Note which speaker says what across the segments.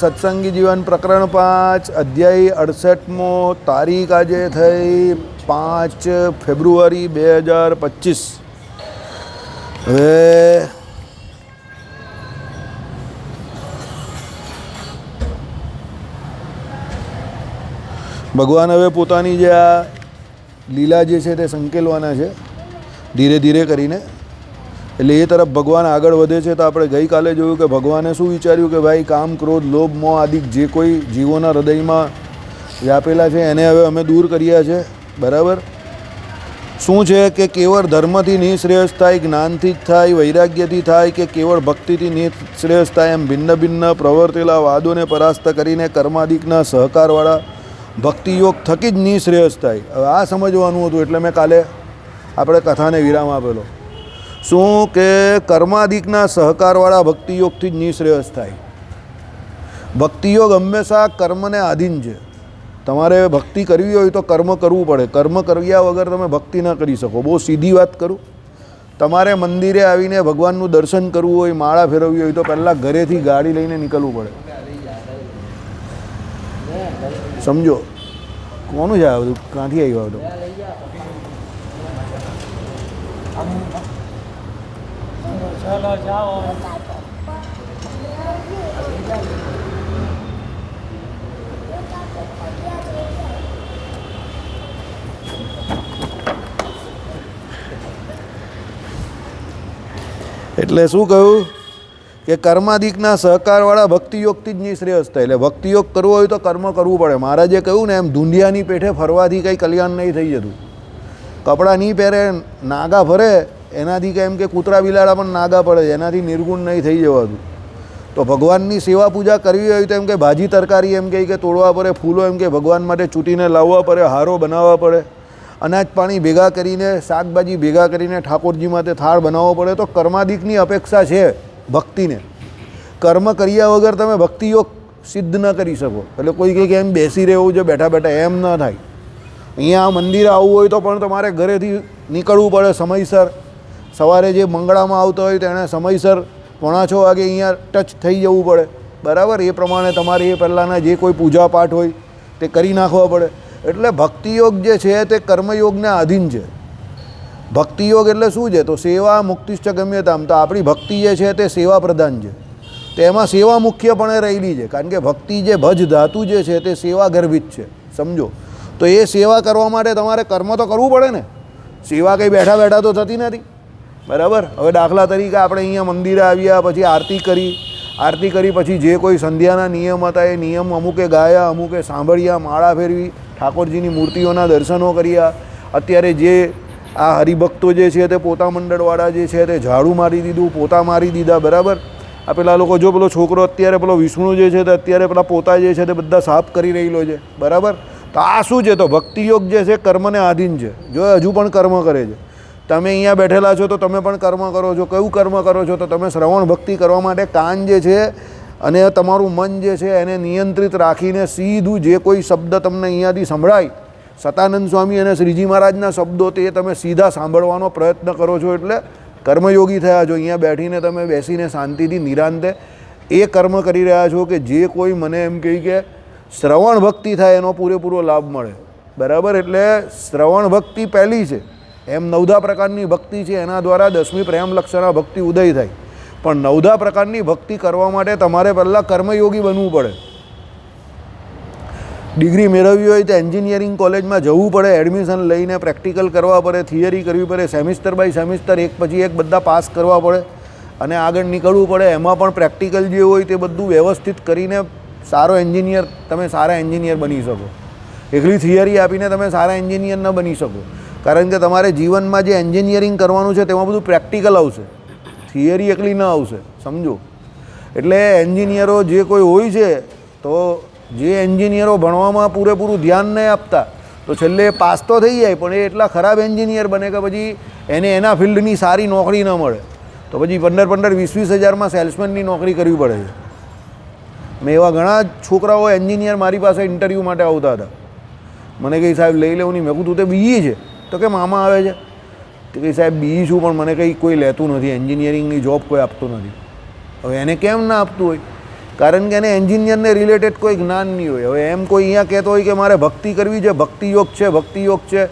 Speaker 1: સત્સંગી જીવન પ્રકરણ 5 અધ્યાય 68મો તારીખ આજે થઈ 5 ફેબ્રુઆરી 2025। હવે ભગવાન હવે પોતાની જે આ લીલા જે છે તે સંકેલવાના છે ધીરે ધીરે કરીને, એટલે એ તરફ ભગવાન આગળ વધે છે। તો આપણે ગઈકાલે જોયું કે ભગવાને શું વિચાર્યું કે ભાઈ કામ, ક્રોધ, લોભ, મોહ આદિ જે કોઈ જીવોના હૃદયમાં વ્યાપેલા છે એને હવે અમે દૂર કર્યા છે। બરાબર, શું છે કે કેવળ ધર્મથી નિશ્રેયસ થાય, જ્ઞાનથી જ થાય, વૈરાગ્યથી થાય કે કેવળ ભક્તિથી નિશ્રેયસ થાય, એમ ભિન્ન ભિન્ન પ્રવર્તેલા વાદોને પરાસ્ત કરીને કર્માદિકના સહકારવાળા ભક્તિયોગ થકી જ નિશ્રેયસ થાય। હવે આ સમજવાનું હતું, એટલે મેં કાલે આપણે કથાને વિરામ આપેલો। શું કે કર્માદિકના સહકારવાળા ભક્તિયોગથી જ નિશ્રેયસ થાય। ભક્તિયોગ હંમેશા કર્મને આધીન છે। તમારે ભક્તિ કરવી હોય તો કર્મ કરવું પડે, કર્મ કર્યા વગર તમે ભક્તિ ન કરી શકો। બહુ સીધી વાત કરું, તમારે મંદિરે આવીને ભગવાનનું દર્શન કરવું હોય, માળા ફેરવવી હોય તો પહેલાં ઘરેથી ગાડી લઈને નીકળવું પડે। સમજો કોનું છે આ બધું, ક્યાંથી આવ્યું બધું? એટલે શું કહ્યું કે કર્માદિકના સહકારવાળા ભક્તિયોગથી જ નિશ્રેયસ થાય। એટલે ભક્તિયોગ કરવો હોય તો કર્મ કરવું પડે। મહારાજે કહ્યું ને એમ, ધૂંધિયાની પેઠે ફરવાથી કંઈ કલ્યાણ નહીં થઈ જતું। કપડાં નહીં પહેરે, નાગા ફરે, એનાથી કંઈ એમ કે કૂતરા બિલાડા પણ નાગા પડે, એનાથી નિર્ગુણ નહીં થઈ જવાતું। તો ભગવાનની સેવા પૂજા કરવી હોય તો એમ કે ભાજી તરકારી એમ કે તોડવા પડે, ફૂલો એમ કે ભગવાન માટે ચૂંટીને લાવવા પડે, હારો બનાવવા પડે, અનાજ પાણી ભેગા કરીને, શાકભાજી ભેગા કરીને ઠાકોરજી માટે થાળ બનાવવો પડે। તો કર્માદિકની અપેક્ષા છે ભક્તિને। કર્મ કર્યા વગર તમે ભક્તિયોગ સિદ્ધ ન કરી શકો। એટલે કોઈ કંઈક એમ બેસી રહેવું છે બેઠા બેઠા, એમ ન થાય। અહીંયા મંદિરે આવવું હોય તો પણ તમારે ઘરેથી નીકળવું પડે સમયસર। સવારે જે મંગળામાં આવતા હોય તો એને સમયસર 6:45 વાગે અહીંયા ટચ થઈ જવું પડે। બરાબર, એ પ્રમાણે તમારે એ પહેલાંના જે કોઈ પૂજા પાઠ હોય તે કરી નાખવા પડે। એટલે ભક્તિયોગ જે છે તે કર્મયોગને આધીન છે। ભક્તિયોગ એટલે શું છે? તો સેવા મુક્તિશ્ચ ગમ્યતામ। તો આપણી ભક્તિ જે છે તે સેવા પ્રધાન છે। તો એમાં સેવા મુખ્યપણે રહેલી છે, કારણ કે ભક્તિ જે ભજ ધાતુ જે છે તે સેવા ગર્ભિત છે। સમજો, તો એ સેવા કરવા માટે તમારે કર્મ તો કરવું પડે ને। સેવા કંઈ બેઠા બેઠા તો થતી નથી। બરાબર, હવે દાખલા તરીકે આપણે અહીંયા મંદિરે આવ્યા, પછી આરતી કરી પછી જે કોઈ સંધ્યાના નિયમ હતા એ નિયમ અમુકે ગાયા, અમુકે સાંભળ્યા, માળા ફેરવી, ઠાકોરજીની મૂર્તિઓના દર્શનો કર્યા। અત્યારે જે આ હરિભક્તો જે છે તે પોતા મંડળવાળા જે છે તે ઝાડુ મારી દીધું, પોતા મારી દીધા। બરાબર, આ પેલા લોકો જો પેલો છોકરો અત્યારે પેલો વિષ્ણુ જે છે તે અત્યારે પેલા પોતા જે છે તે બધા સાફ કરી રહેલો છે। બરાબર, તો આ શું છે? તો ભક્તિયોગ જે છે કર્મને આધીન છે। જો હજુ પણ કર્મ કરે છે। તમે અહીંયા બેઠેલા છો તો તમે પણ કર્મ કરો છો। કયું કર્મ કરો છો? તો તમે શ્રવણ ભક્તિ કરવા માટે કાન જે છે અને તમારું મન જે છે એને નિયંત્રિત રાખીને સીધું જે કોઈ શબ્દ તમને અહીંયાથી સંભળાય, સતાનંદ સ્વામી અને શ્રીજી મહારાજના શબ્દો, તે તમે સીધા સાંભળવાનો પ્રયત્ન કરો છો, એટલે કર્મયોગી થયા છો। અહીંયા બેઠીને તમે બેસીને શાંતિથી નિરાંતે એ કર્મ કરી રહ્યા છો કે જે કોઈ મને એમ કહે કે શ્રવણ ભક્તિ થાય એનો પૂરેપૂરો લાભ મળે। બરાબર, એટલે શ્રવણ ભક્તિ પહેલી છે। એમ 9 પ્રકારની ભક્તિ છે, એના દ્વારા 10મી પ્રેમ લક્ષણા ભક્તિ ઉદય થાય। પણ 9 પ્રકારની ભક્તિ કરવા માટે તમારે પહેલાં કર્મયોગી બનવું પડે। ડિગ્રી મેળવવી હોય તો એન્જિનિયરિંગ કોલેજમાં જવું પડે, એડમિશન લઈને પ્રેક્ટિકલ કરવા પડે, થિયરી કરવી પડે, સેમિસ્ટર બાય સેમિસ્ટર એક પછી એક બધા પાસ કરવા પડે અને આગળ નીકળવું પડે। એમાં પણ પ્રેક્ટિકલ જે હોય તે બધું વ્યવસ્થિત કરીને સારો એન્જિનિયર, તમે સારા એન્જિનિયર બની શકો। એકલી થિયરી આપીને તમે સારા એન્જિનિયર ન બની શકો, કારણ કે તમારે જીવનમાં જે એન્જિનિયરિંગ કરવાનું છે તેમાં બધું પ્રેક્ટિકલ આવશે, થિયરી એકલી ન આવશે। સમજો, એટલે એન્જિનિયરો જે કોઈ હોય છે તો જે એન્જિનિયરો ભણવામાં પૂરેપૂરું ધ્યાન નહીં આપતા તો છેલ્લે પાસ તો થઈ જાય, પણ એ એટલા ખરાબ એન્જિનિયર બને કે પછી એને એના ફિલ્ડની સારી નોકરી ન મળે, તો પછી 15-20 હજારમાં સેલ્સમેનની નોકરી કરવી પડે છે। મેં એવા ઘણા છોકરાઓ એન્જિનિયર મારી પાસે ઇન્ટરવ્યૂ માટે આવતા હતા। મને કંઈ સાહેબ લઈ લેવું નહીં। મેં કહું તું તે બીઈ છે? તો કે મામા આવે છે। તો કંઈ સાહેબ બીઈ છું, પણ મને કંઈ કોઈ લેતું નથી, એન્જિનિયરિંગની જોબ કોઈ આપતું નથી। હવે એને કેમ ના આપતું હોય? કારણ કે એને એન્જિનિયરને રિલેટેડ કોઈ જ્ઞાન નહીં હોય. હવે એમ કોઈ અહીંયા કહેતો હોય કે મારે ભક્તિ કરવી છે, ભક્તિયોગ છે,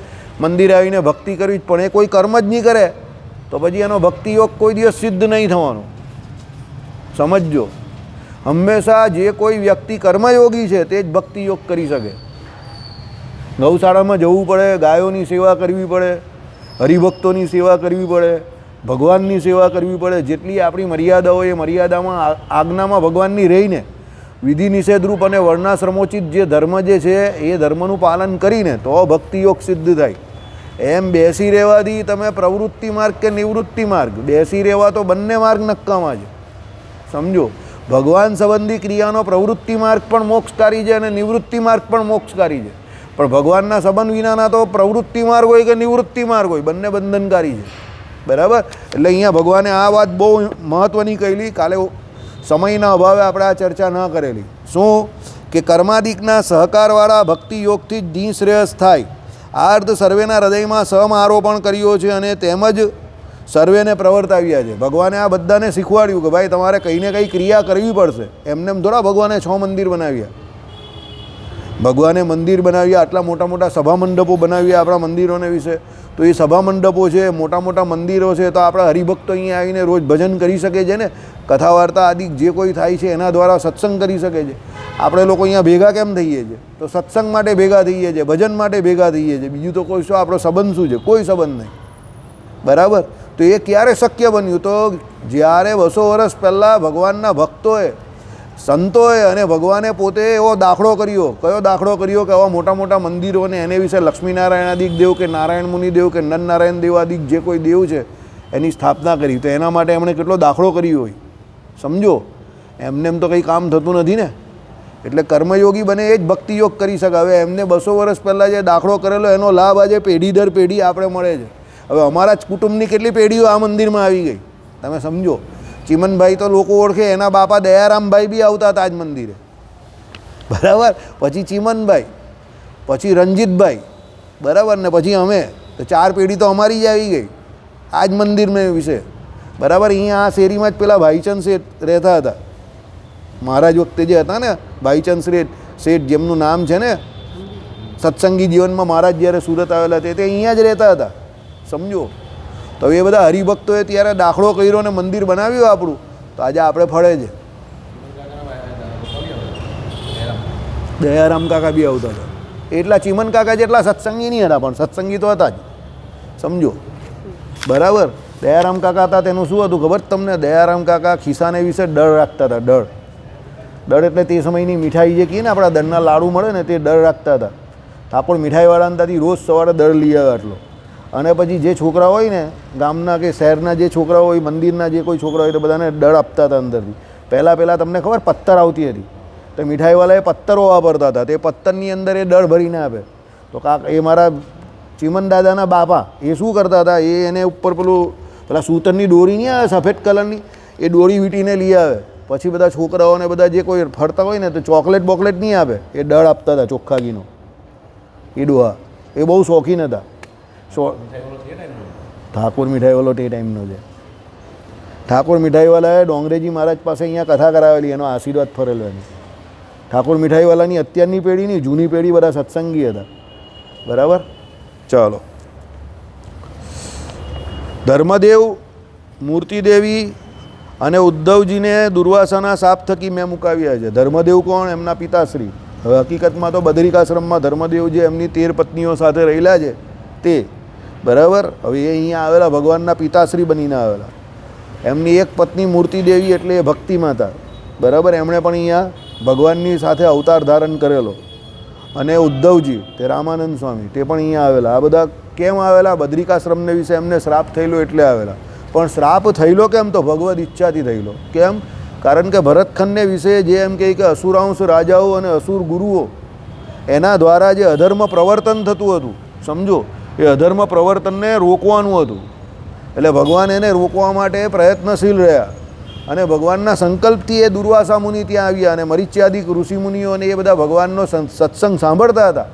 Speaker 1: મંદિરે આવીને ભક્તિ કરવી, પણ એ કોઈ કર્મ જ નહીં કરે તો પછી એનો ભક્તિયોગ કોઈ દિવસ સિદ્ધ નહીં થવાનો. સમજજો, હંમેશા જે કોઈ વ્યક્તિ કર્મયોગી છે તે જ ભક્તિયોગ કરી શકે. ગૌશાળામાં જવું પડે, ગાયોની સેવા કરવી પડે, હરિભક્તોની સેવા કરવી પડે, ભગવાનની સેવા કરવી પડે. જેટલી આપણી મર્યાદાઓ એ મર્યાદામાં આજ્ઞામાં ભગવાનની રહીને વિધિ નિષેધરૂપ અને વર્ણાશ્રમોચિત જે ધર્મ જે છે એ ધર્મનું પાલન કરીને તો ભક્તિયોગ સિદ્ધ થાય. એમ બેસી રહેવાથી તમે પ્રવૃત્તિ માર્ગ કે નિવૃત્તિ માર્ગ, બેસી રહેવા તો બંને માર્ગ નક્કામાં છે. સમજો, ભગવાન સંબંધી ક્રિયાનો પ્રવૃત્તિ માર્ગ પણ મોક્ષકારી છે અને નિવૃત્તિ માર્ગ પણ મોક્ષકારી છે. પણ ભગવાનના સંબંધ વિનાના તો પ્રવૃત્તિ માર્ગ હોય કે નિવૃત્તિ માર્ગ હોય, બંને બંધનકારી છે. બરાબર? એટલે અહીંયા ભગવાને આ વાત બહુ મહત્ત્વની કહેલી. કાલે સમયના અભાવે આપણે આ ચર્ચા ન કરેલી. શું કે કર્માદિકના સહકારવાળા ભક્તિયોગથી જ નિઃશ્રેયસ થાય. આ અર્થ સર્વેના હૃદયમાં સમારોપણ કર્યો છે અને તેમજ સર્વેને પ્રવર્તાવ્યા છે. ભગવાને આ બધાને શીખવાડ્યું કે ભાઈ તમારે કંઈ ને કંઈ ક્રિયા કરવી પડશે. એમને થોડા ભગવાને 6 મંદિર બનાવ્યા. ભગવાને મંદિર બનાવ્યા, આટલા મોટા મોટા સભા મંડપો બનાવ્યા આપણા મંદિરોને વિશે. તો એ સભા મંડપો છે, મોટા મોટા મંદિરો છે, તો આપણા હરિભક્તો અહીંયા આવીને રોજ ભજન કરી શકે છે ને, કથા વાર્તા આદિ જે કોઈ થાય છે એના દ્વારા સત્સંગ કરી શકે છે. આપણે લોકો અહીંયા ભેગા કેમ થઈએ છીએ? તો સત્સંગ માટે ભેગા થઈએ છીએ, ભજન માટે ભેગા થઈએ છીએ. બીજું તો કોઈ શું આપણો સંબંધ શું છે? કોઈ સંબંધ નહીં. બરાબર? તો એ ક્યારે શક્ય બન્યું? તો જ્યારે 200 વર્ષ પહેલાં ભગવાનના ભક્તોએ, સંતોએ અને ભગવાને પોતે એવો દાખલો કર્યો. કયો દાખલો કર્યો? કે આવા મોટા મોટા મંદિરો અને એને વિશે લક્ષ્મીનારાયણાદિક દેવ કે નારાયણ મુનિ દેવ કે નરનારાયણ દેવાદિક જે કોઈ દેવ છે એની સ્થાપના કરી. તો એના માટે એમણે કેટલો દાખલો કર્યો હોય. સમજો, એમને એમ તો કંઈ કામ થતું નથી ને. એટલે કર્મયોગી બને એ જ ભક્તિયોગ કરી શકે. હવે એમને 200 વર્ષ પહેલાં જે દાખલો કરેલો એનો લાભ આજે પેઢી દર પેઢી આપણે મળે છે. હવે અમારા જ કુટુંબની કેટલી પેઢીઓ આ મંદિરમાં આવી ગઈ, તમે સમજો. ચિમનભાઈ તો લોકો ઓળખે, એના બાપા દયારામભાઈ બી આવતા હતા આજ મંદિરે. બરાબર? પછી ચિમનભાઈ, પછી રંજીતભાઈ, બરાબર, ને પછી અમે. તો 4 પેઢી તો અમારી જ આવી ગઈ આ જ મંદિર વિશે. બરાબર? અહીંયા આ શેરીમાં જ પેલા ભાઈચંદ શેઠ રહેતા હતા. મહારાજ વખતે જે હતા ને ભાઈચંદ શેઠ, જેમનું નામ છે ને સત્સંગી જીવનમાં મહારાજ જ્યારે સુરત આવેલા તે અહીંયા જ રહેતા હતા. સમજો, તો એ બધા હરિભક્તોએ ત્યારે દાખલો કર્યો અને મંદિર બનાવ્યું આપણું, તો આજે આપણે ફળે છે. દયારામ કાકા બી આવતા હતા. એટલા ચિમન કાકા જેટલા સત્સંગી નહીં હતા, પણ સત્સંગી તો હતા જ. સમજો, બરાબર? દયારામ કાકા હતા, તેનું શું હતું ખબર તમને? દયારામ કાકા ખિસ્સાને વિશે ડર રાખતા હતા. ડર એટલે તે સમયની મીઠાઈ જે કહીએ ને, આપણા દળના લાડુ મળે ને તે ડર રાખતા હતા. ઠાકોર મીઠાઈવાળાને ત્યાંથી રોજ સવારે દળ લઈ આવે આટલો. અને પછી જે છોકરા હોય ને ગામના કે શહેરના જે છોકરા હોય, મંદિરના જે કોઈ છોકરા હોય, તો બધાને ડળ આપતા હતા અંદરથી. પહેલાં તમને ખબર પથ્થર આવતી હતી, તો મીઠાઈવાળાએ પથ્થરો વાપરતા હતા. તે પથ્થરની અંદર એ ડળ ભરીને આપે. તો એ મારા ચિમન દાદાના બાપા એ શું કરતા હતા, એને ઉપર પેલા સૂતરની દોરી નહીં આવે સફેદ કલરની, એ દોરી વીંટીને લઈ આવે. પછી બધા છોકરાઓને બધા જે કોઈ ફરતા હોય ને તો ચોકલેટ બોકલેટ નહીં આપે, એ ડળ આપતા હતા ચોખ્ખા ઘીનો. એ ડોહા એ બહુ શોખીન હતા. ઠાકોર મીઠાઈવાળો તે ટાઈમનો છે. ઠાકોર મીઠાઈવાળાએ ડોંગરેજી મહારાજ પાસે અહીંયા કથા કરાવેલી, એનો આશીર્વાદ ફરેલો એને. ઠાકોર મીઠાઈવાળાની અત્યારની પેઢીની જૂની પેઢી બધા સત્સંગી હતા. બરાબર? ચાલો, ધર્મદેવ, મૂર્તિદેવી અને ઉદ્ધવજીને દુર્વાસાના શાપ થકી મેં મુકાવ્યા છે. ધર્મદેવ કોણ? એમના પિતાશ્રી. હવે હકીકતમાં તો બદ્રિકાશ્રમમાં ધર્મદેવ જે એમની 13 પત્નીઓ સાથે રહેલા છે તે. બરાબર? હવે એ અહીંયા આવેલા ભગવાનના પિતાશ્રી બનીને આવેલા. એમની એક પત્ની મૂર્તિદેવી એટલે એ ભક્તિ માતા. બરાબર? એમણે પણ અહીંયા ભગવાનની સાથે અવતાર ધારણ કરેલો. અને ઉદ્ધવજી તે રામાનંદ સ્વામી તે પણ અહીંયા આવેલા. આ બધા કેમ આવેલા? બદ્રિકાશ્રમને વિશે એમને શ્રાપ થયેલો એટલે આવેલા. પણ શ્રાપ થયેલો કેમ? તો ભગવદ ઈચ્છાથી થયેલો. કેમ? કારણ કે ભરતખંડને વિશે જે એમ કહે કે અસુરાંશ રાજાઓ અને અસુર ગુરુઓ એના દ્વારા જે અધર્મ પ્રવર્તન થતું હતું, સમજો, એ અધર્મ પ્રવર્તનને રોકવાનું હતું. એટલે ભગવાન એને રોકવા માટે પ્રયત્નશીલ રહ્યા. અને ભગવાનના સંકલ્પથી એ દુર્વાસા મુનિ ત્યાં આવ્યા. અને મરીચ્યાદિક ઋષિમુનિઓ અને એ બધા ભગવાનનો સત્સંગ સાંભળતા હતા.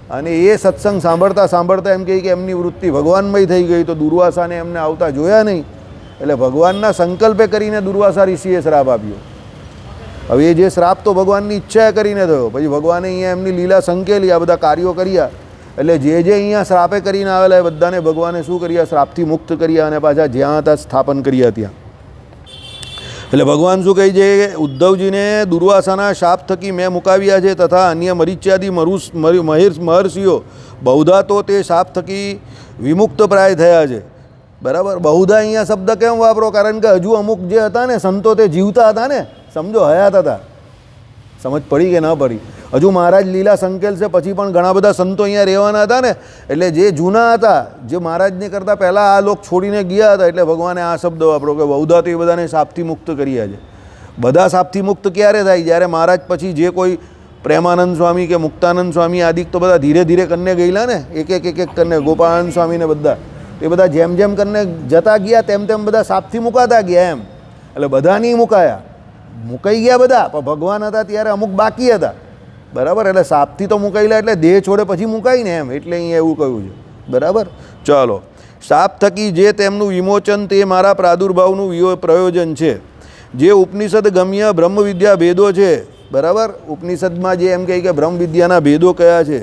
Speaker 1: અને એ સત્સંગ સાંભળતા સાંભળતા એમ કહે કે એમની વૃત્તિ ભગવાનમય થઈ ગઈ. તો દુર્વાસાને એમને આવતા જોયા નહીં. એટલે ભગવાનના સંકલ્પે કરીને દુર્વાસા ઋષિએ શ્રાપ આપ્યો. હવે એ જે શ્રાપ તો ભગવાનની ઈચ્છા કરીને થયો, પછી ભગવાને અહીંયા એમની લીલા સંકેલી, આ બધા કાર્યો કર્યા, એટલે જે અહીંયા શ્રાપે કરીને આવેલા એ બધાને ભગવાને શું કર્યા? શ્રાપથી મુક્ત કર્યા અને પાછા જ્યાં હતા સ્થાપન કર્યા ત્યાં. એટલે ભગવાન શું કહે છે કે ઉદ્ધવજીને દુર્વાસાના શાપ થકી મેં મુકાવ્યા છે, તથા અન્ય મરીચ્યાદી મહર્ષિઓ બહુધા તો તે શાપ થકી વિમુક્ત પ્રાય થયા છે. બરાબર, બહુધા અહીંયા શબ્દ કેમ વાપરો? કારણ કે હજુ અમુક જે હતા ને સંતો તે જીવતા હતા ને, સમજો, હયાત હતા. સમજ પડી કે ન પડી? હજુ મહારાજ લીલા સંકેલ છે પછી પણ ઘણા બધા સંતો અહીંયા રહેવાના હતા ને, એટલે જે જૂના હતા, જે મહારાજને કરતાં પહેલાં આ લોક છોડીને ગયા હતા, એટલે ભગવાને આ શબ્દ વાપરો કે બહુધા તો એ બધાને શાપથી મુક્ત કર્યા છે. બધા શાપથી મુક્ત ક્યારે થાય? જ્યારે મહારાજ પછી જે કોઈ પ્રેમાનંદ સ્વામી કે મુક્તાનંદ સ્વામી આદિક તો બધા ધીરે ધીરે કરીને ગયેલા ને, એક એક કરીને ગોપાળાનંદ સ્વામીને બધા, એ બધા જેમ જેમ કરીને જતા ગયા તેમ તેમ બધા શાપથી મુકાતા ગયા એમ. એટલે બધા નહીં મુકાયા, મુકાઈ ગયા બધા, પણ ભગવાન હતા ત્યારે અમુક બાકી હતા. બરાબર, એટલે શાપથી તો મુકાયેલા એટલે દેહ છોડે પછી મુકાય ને એમ, એટલે અહીંયા એવું કહ્યું છે. બરાબર, ચાલો. શાપ થકી જે તેમનું વિમોચન તે મારા પ્રાદુર્ભાવનું પ્રયોજન છે. જે ઉપનિષદ ગમ્ય બ્રહ્મ વિદ્યા ભેદો છે, બરાબર, ઉપનિષદમાં જે એમ કહે કે બ્રહ્મ વિદ્યાના ભેદો કયા છે,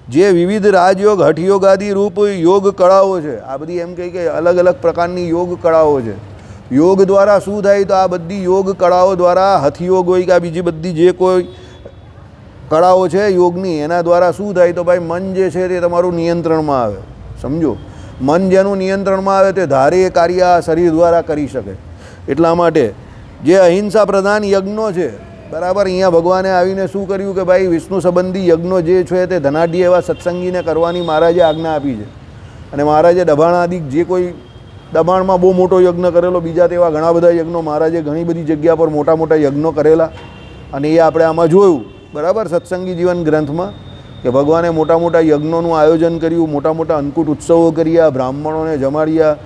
Speaker 1: જે વિવિધ રાજયોગ હઠયોગ આદિ રૂપ યોગ કળાઓ છે, આ બધી એમ કહે કે અલગ અલગ પ્રકારની યોગ કળાઓ છે. યોગ દ્વારા શું થાય? તો આ બધી યોગ કળાઓ દ્વારા, હથયોગ હોય કે આ બીજી બધી જે કોઈ કળાઓ છે યોગની, એના દ્વારા શું થાય? તો ભાઈ મન જે છે તે તમારું નિયંત્રણમાં આવે. સમજો, મન જેનું નિયંત્રણમાં આવે તે ધારે કાર્ય શરીર દ્વારા કરી શકે. એટલા માટે જે અહિંસા પ્રધાન યજ્ઞો છે, બરાબર, અહીંયા ભગવાને આવીને શું કર્યું કે ભાઈ વિષ્ણુ સંબંધી યજ્ઞો જે છે તે ધનાઢ્ય એવા સત્સંગીને કરવાની મહારાજે આજ્ઞા આપી છે. અને મહારાજે દબાણાદિક જે કોઈ દબાણમાં બહુ મોટો યજ્ઞ કરેલો, બીજા તેવા ઘણા બધા યજ્ઞો મહારાજે ઘણી બધી જગ્યા પર મોટા મોટા યજ્ઞો કરેલા, અને એ આપણે આમાં જોયું. બરાબર, સત્સંગી જીવન ગ્રંથમાં કે ભગવાને મોટા મોટા યજ્ઞોનું આયોજન કર્યું, મોટા મોટા અન્નકૂટ ઉત્સવો કર્યા, બ્રાહ્મણોને જમાડ્યા.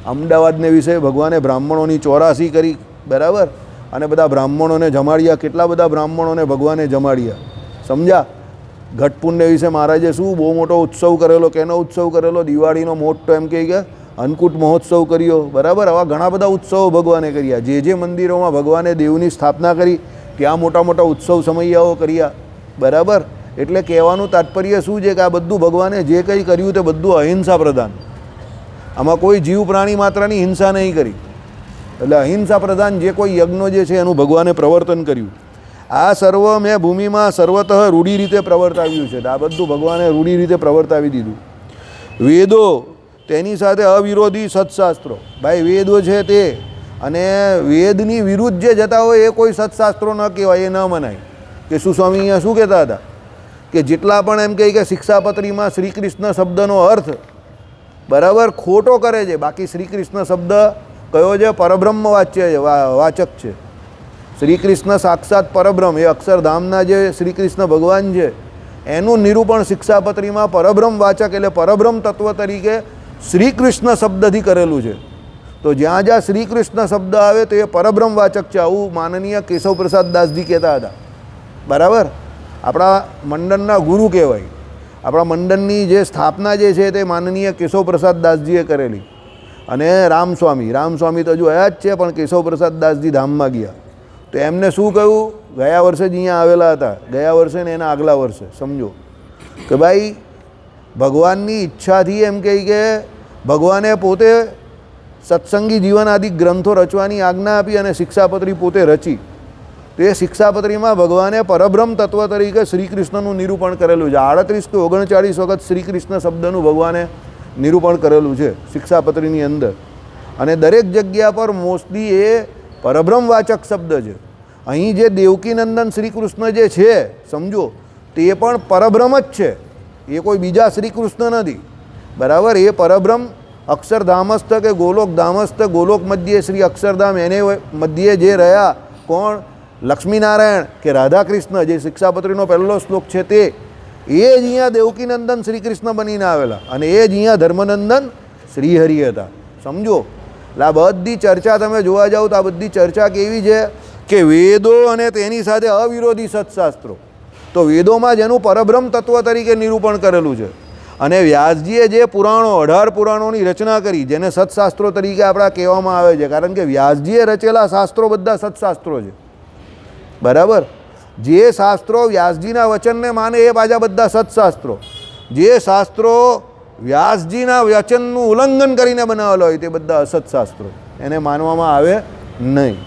Speaker 1: અમદાવાદને વિશે ભગવાને બ્રાહ્મણોની 84 કરી. બરાબર, અને બધા બ્રાહ્મણોને જમાડ્યા. કેટલા બધા બ્રાહ્મણોને ભગવાને જમાડ્યા, સમજ્યા? ઘટપુણ્ય વિશે મહારાજે શું બહુ મોટો ઉત્સવ કરેલો. કેનો ઉત્સવ કરેલો? દિવાળીનો મોટો એમ કહે કે અન્નકૂટ મહોત્સવ કર્યો. બરાબર, આવા ઘણા બધા ઉત્સવો ભગવાને કર્યા. જે મંદિરોમાં ભગવાને દેવની સ્થાપના કરી ત્યાં મોટા મોટા ઉત્સવ સમૈયાઓ કર્યા. બરાબર, એટલે કહેવાનું તાત્પર્ય શું છે કે આ બધું ભગવાને જે કંઈ કર્યું તે બધું અહિંસા પ્રધાન. આમાં કોઈ જીવ પ્રાણી માત્રની હિંસા નહીં કરી. એટલે અહિંસા પ્રધાન જે કોઈ યજ્ઞો જે છે એનું ભગવાને પ્રવર્તન કર્યું. આ સર્વ મેં ભૂમિમાં સર્વતઃ રૂઢી રીતે પ્રવર્તાવ્યું છે. આ બધું ભગવાને રૂઢી રીતે પ્રવર્તાવી દીધું. વેદો, તેની સાથે અવિરોધી સત્શાસ્ત્રો. ભાઈ વેદો છે તે, અને વેદની વિરુદ્ધ જે જતા હોય એ કોઈ સત્શાસ્ત્રો ન કહેવાય, એ ન મનાય. કે સુસ્વામી અહીંયા શું કહેતા હતા કે જેટલા પણ એમ કહે કે શિક્ષાપત્રીમાં શ્રી કૃષ્ણ શબ્દનો અર્થ, બરાબર, ખોટો કરે છે. બાકી શ્રી કૃષ્ણ શબ્દ કયો છે? પરબ્રહ્મ વાચક છે. શ્રી કૃષ્ણ સાક્ષાત પરબ્રહ્મ, એ અક્ષરધામના જે શ્રી કૃષ્ણ ભગવાન છે એનું નિરૂપણ શિક્ષાપત્રીમાં પરબ્રહ્મ વાચક એટલે પરબ્રહ્મ તત્વ તરીકે શ્રી કૃષ્ણ શબ્દથી કરેલું છે. તો જ્યાં જ્યાં શ્રી કૃષ્ણ શબ્દ આવે તો એ પરબ્રહ્મ વાચક છે. આવું માનનીય કેશવ પ્રસાદ દાસજી કહેતા હતા. બરાબર, આપણા મંડળના ગુરુ કહેવાય. આપણા મંડળની જે સ્થાપના જે છે તે માનનીય કેશવ પ્રસાદ દાસજીએ કરેલી. અને રામસ્વામી તો હજુ હયા જ છે, પણ કેશવ પ્રસાદ દાસજી ધામમાં ગયા તો એમને શું કહ્યું? ગયા વર્ષે જ અહીંયા આવેલા હતા, ગયા વર્ષે ને એના આગલા વર્ષે. સમજો કે ભાઈ ભગવાનની ઈચ્છાથી એમ કહી કે ભગવાને પોતે સત્સંગી જીવન આદિ ગ્રંથો રચવાની આજ્ઞા આપી અને શિક્ષાપત્રી પોતે રચી. તો એ શિક્ષાપત્રીમાં ભગવાને પરબ્રહ્મ તત્વ તરીકે શ્રી કૃષ્ણનું નિરૂપણ કરેલું છે. 38 કે 39 વખત શ્રી કૃષ્ણ શબ્દનું ભગવાને નિરૂપણ કરેલું છે શિક્ષાપત્રીની અંદર. અને દરેક જગ્યા પર મોસ્ટલી એ પરબ્રહ્મ વાચક શબ્દ છે. અહીં જે દેવકીનંદન શ્રી કૃષ્ણ જે છે, સમજો, તે પણ પરબ્રહ્મ જ છે, એ કોઈ બીજા શ્રી કૃષ્ણ નથી. બરાબર, એ પરબ્રહ્મ અક્ષરધામસ્થ કે ગોલોક ધામસ્થ, ગોલોક મધ્યે શ્રી અક્ષરધામ, એને મધ્યે જે રહ્યા કોણ? લક્ષ્મીનારાયણ કે રાધા કૃષ્ણ, જે શિક્ષાપત્રીનો પહેલો શ્લોક છે તે, એ જ અહીંયા દેવકીનંદન શ્રી કૃષ્ણ બનીને આવેલા, અને એ જ અહીંયા ધર્મનંદન શ્રીહરિ હતા. સમજો, એટલે આ બધી ચર્ચા તમે જોવા જાઓ તો આ બધી ચર્ચા કેવી છે કે વેદો અને તેની સાથે અવિરોધી સત્શાસ્ત્રો. તો વેદોમાં જેનું પરબ્રહ્મ તત્વ તરીકે નિરૂપણ કરેલું છે, અને વ્યાસજીએ જે પુરાણો 18 પુરાણોની રચના કરી, જેને સત્શાસ્ત્રો તરીકે આપણા કહેવામાં આવે છે, કારણ કે વ્યાસજીએ રચેલા શાસ્ત્રો બધા સત્શાસ્ત્રો છે. બરાબર. જે શાસ્ત્રો વ્યાસજીના વચનને માને એ પાછા બધા સત્શાસ્ત્રો. જે શાસ્ત્રો વ્યાસજીના વચનનું ઉલ્લંઘન કરીને બનાવેલા હોય તે બધા અસત્શાસ્ત્રો, એને માનવામાં આવે નહીં.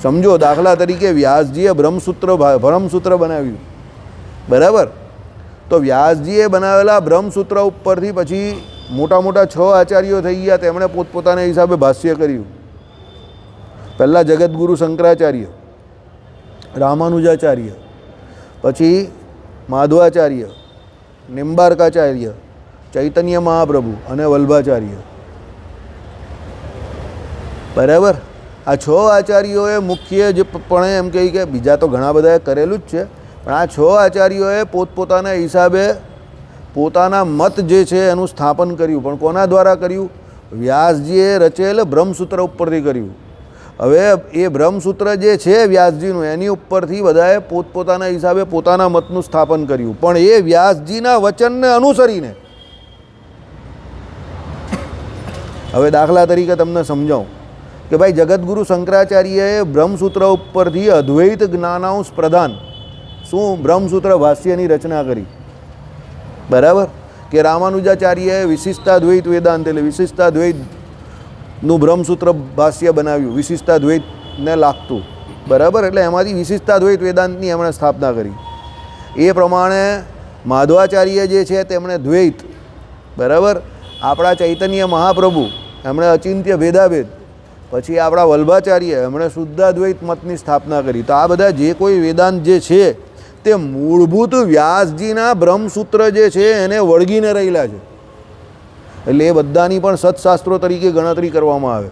Speaker 1: સમજો, દાખલા તરીકે વ્યાસજીએ બ્રહ્મસૂત્ર બનાવ્યું, બરાબર. તો વ્યાસજીએ બનાવેલા બ્રહ્મસૂત્ર ઉપરથી પછી મોટા મોટા 6 આચાર્યો થઈ ગયા, તેમણે પોતપોતાના હિસાબે ભાષ્ય કર્યું. પહેલાં જગતગુરુ શંકરાચાર્ય, રામાનુજાચાર્ય, પછી માધવાચાર્ય, નિમ્બાર્કાચાર્ય, ચૈતન્ય મહાપ્રભુ અને વલ્ભાચાર્ય, બરાબર. આ 6 આચાર્યોએ મુખ્ય જે પણ એમ કહી કે બીજા તો ઘણા બધાએ કરેલું જ છે, પણ આ 6 આચાર્યોએ પોતપોતાના હિસાબે પોતાના મત જે છે એનું સ્થાપન કર્યું. પણ કોના દ્વારા કર્યું? વ્યાસજીએ રચેલ બ્રહ્મસૂત્ર ઉપરથી કર્યું. હવે એ બ્રહ્મસૂત્ર જે છે વ્યાસજીનું, એની ઉપરથી બધાએ પોતપોતાના હિસાબે પોતાના મતનું સ્થાપન કર્યું. પણ એ વ્યાસજીના વચનને અનુસરીને. હવે દાખલા તરીકે તમને સમજાવું કે ભાઈ જગતગુરુ શંકરાચાર્યએ બ્રહ્મસૂત્ર ઉપરથી અદ્વૈત જ્ઞાનાંશ પ્રધાન શું બ્રહ્મસૂત્ર ભાષ્યની રચના કરી, બરાબર. કે રામાનુજાચાર્યએ વિશિષ્ટાદ્વૈત વેદાંત એટલે વિશિષ્ટાદ્વૈતનું બ્રહ્મસૂત્ર ભાષ્ય બનાવ્યું, વિશિષ્ટાદ્વૈતને લાગતું, બરાબર. એટલે એમાંથી વિશિષ્ટાદ્વૈત વેદાંતની એમણે સ્થાપના કરી. એ પ્રમાણે માધવાચાર્ય જે છે તેમણે દ્વૈત, બરાબર. આપણા ચૈતન્ય મહાપ્રભુ એમણે અચિંત્ય ભેદાભેદ, પછી આપણા વલ્ભાચાર્ય એમણે શુદ્ધાદ્વૈત મતની સ્થાપના કરી. તો આ બધા જે કોઈ વેદાંત જે છે તે મૂળભૂત વ્યાસજીના બ્રહ્મસૂત્ર જે છે એને વળગીને રહેલા છે. એટલે એ બધાની પણ સત્શાસ્ત્રો તરીકે ગણતરી કરવામાં આવે,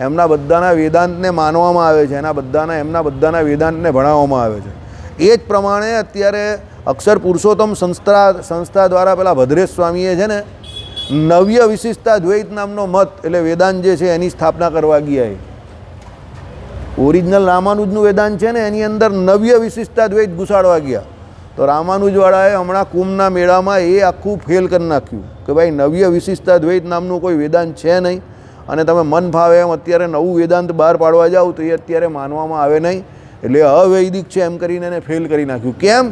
Speaker 1: એમના બધાના વેદાંતને માનવામાં આવે છે, એમના બધાના વેદાંતને ભણાવવામાં આવે છે. એ જ પ્રમાણે અત્યારે અક્ષર પુરુષોત્તમ સંસ્થા દ્વારા પેલા ભદ્રેશ સ્વામીએ છે ને નવ્ય વિશિષ્ટાદ્વૈત નામનો મત એટલે વેદાંત જે છે એની સ્થાપના કરવા ગયા. એ ઓરિજિનલ રામાનુજનું વેદાંત છે ને એની અંદર નવ્ય વિશિષ્ટાદ્વૈત ઘુસાડવા ગયા. તો રામાનુજવાળાએ હમણાં કુંભના મેળામાં એ આખું ફેલ કરી નાખ્યું કે ભાઈ નવ્ય વિશિષ્ટાદ્વૈત નામનું કોઈ વેદાંત છે નહીં, અને તમે મન ફાવે એમ અત્યારે નવું વેદાંત બહાર પાડવા જાઓ તો એ અત્યારે માનવામાં આવે નહીં, એટલે અવૈદિક છે એમ કરીને એને ફેલ કરી નાખ્યું. કેમ?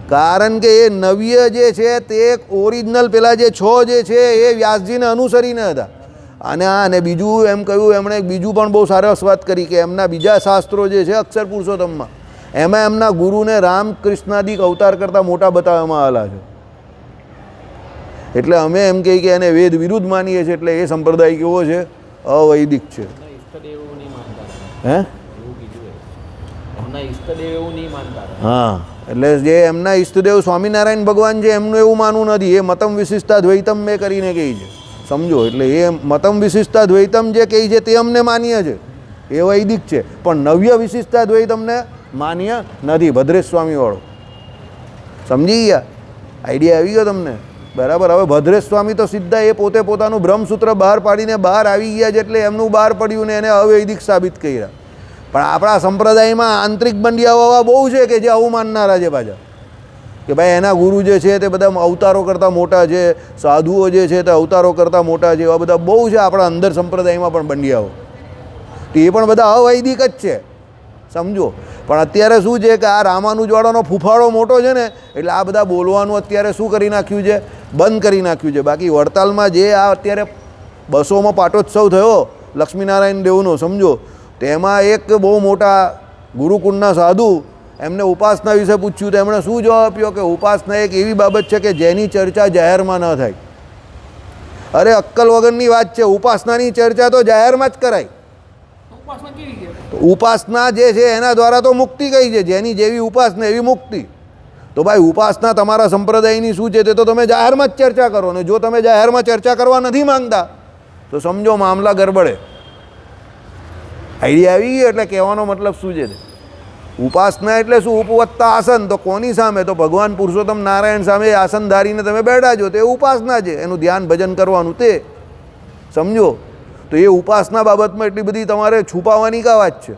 Speaker 1: કારણ કે એ નવ્ય જે છે તે ઓરિજિનલ પેલા જે 6 જે છે એ વ્યાસજીને અનુસરીને હતા. અને બીજું એમ કહ્યું એમણે બીજું પણ બહુ સરસ વાત કરી કે એમના બીજા શાસ્ત્રો જે છે અક્ષર પુરુષોત્તમમાં એમાં એમના ગુરુને રામકૃષ્ણાદિક અવતાર કરતાં મોટા બતાવવામાં આવેલા છે. એટલે અમે એમ કહીએ કે એને વેદ વિરુદ્ધ માનીએ છીએ, એટલે એ સંપ્રદાય કેવો છે? અવૈદિક છે. હે? હા, એટલે જે એમના ઈષ્ટદેવ સ્વામિનારાયણ ભગવાન છે એમનું એવું માનવું નથી. એ મતમ વિશિષ્ટાદ્વૈતમ મેં કરીને કહી છે, સમજો. એટલે એ મતમ વિશિષ્ટાદ્વૈતમ જે કહી છે તે અમને માન્ય છે, એ વૈદિક છે. પણ નવ્ય વિશિષ્ટાદ્વૈતમને માન્ય નથી, ભદ્રેશ સ્વામીવાળો. સમજી ગયા? આઈડિયા આવી ગયો તમને? બરાબર. હવે ભદ્રેશ સ્વામી તો સીધા એ પોતે પોતાનું બ્રહ્મસૂત્ર બહાર પાડીને બહાર આવી ગયા છે, એટલે એમનું બહાર પડ્યું ને એને અવૈદિક સાબિત કર્યા. પણ આપણા સંપ્રદાયમાં આંતરિક બંડિયાઓ બહુ છે કે જે આવું માનનારા છે પાછા, કે ભાઈ એના ગુરુ જે છે તે બધા અવતારો કરતાં મોટા છે, સાધુઓ જે છે તે અવતારો કરતાં મોટા છે, એવા બધા બહુ છે આપણા અંદર સંપ્રદાયમાં પણ બંડિયાઓ. તો એ પણ બધા અવૈદિક જ છે, સમજો. પણ અત્યારે શું છે કે આ રામાનુજવાળાનો ફૂફાડો મોટો છે ને, એટલે આ બધા બોલવાનું અત્યારે શું કરી નાખ્યું છે? બંધ કરી નાખ્યું છે. બાકી વડતાલમાં જે આ અત્યારે 200મો પાટોત્સવ થયો લક્ષ્મીનારાયણ દેવનો, સમજો, તેમાં એક બહુ મોટા ગુરુકુળના સાધુ એમને ઉપાસના વિશે પૂછ્યું તો એમણે શું જવાબ આપ્યો કે ઉપાસના એક એવી બાબત છે કે જેની ચર્ચા જાહેરમાં ન થાય. અરે અક્કલ વગરની વાત છે, ઉપાસનાની ચર્ચા તો જાહેરમાં જ કરાય. ઉપાસના જે છે એના દ્વારા તો મુક્તિ કઈ છે, જેની જેવી ઉપાસના એવી મુક્તિ. તો ભાઈ ઉપાસના તમારા સંપ્રદાયની શું છે તે તો તમે જાહેરમાં જ ચર્ચા કરો, ને જો તમે જાહેરમાં ચર્ચા કરવા નથી માંગતા તો સમજો મામલા ગરબડે. આઈડિયા આવી ગયો? એટલે કહેવાનો મતલબ શું છે? ઉપાસના એટલે શું? ઉપવત્તા આસન. તો કોની સામે? તો ભગવાન પુરુષોત્તમ નારાયણ સામે આસન ધારીને તમે બેઠા છો, તે ઉપાસના છે. એનું ધ્યાન ભજન કરવાનું તે, સમજો. તો એ ઉપાસના બાબતમાં એટલી બધી તમારે છુપાવવાની કા વાત છે?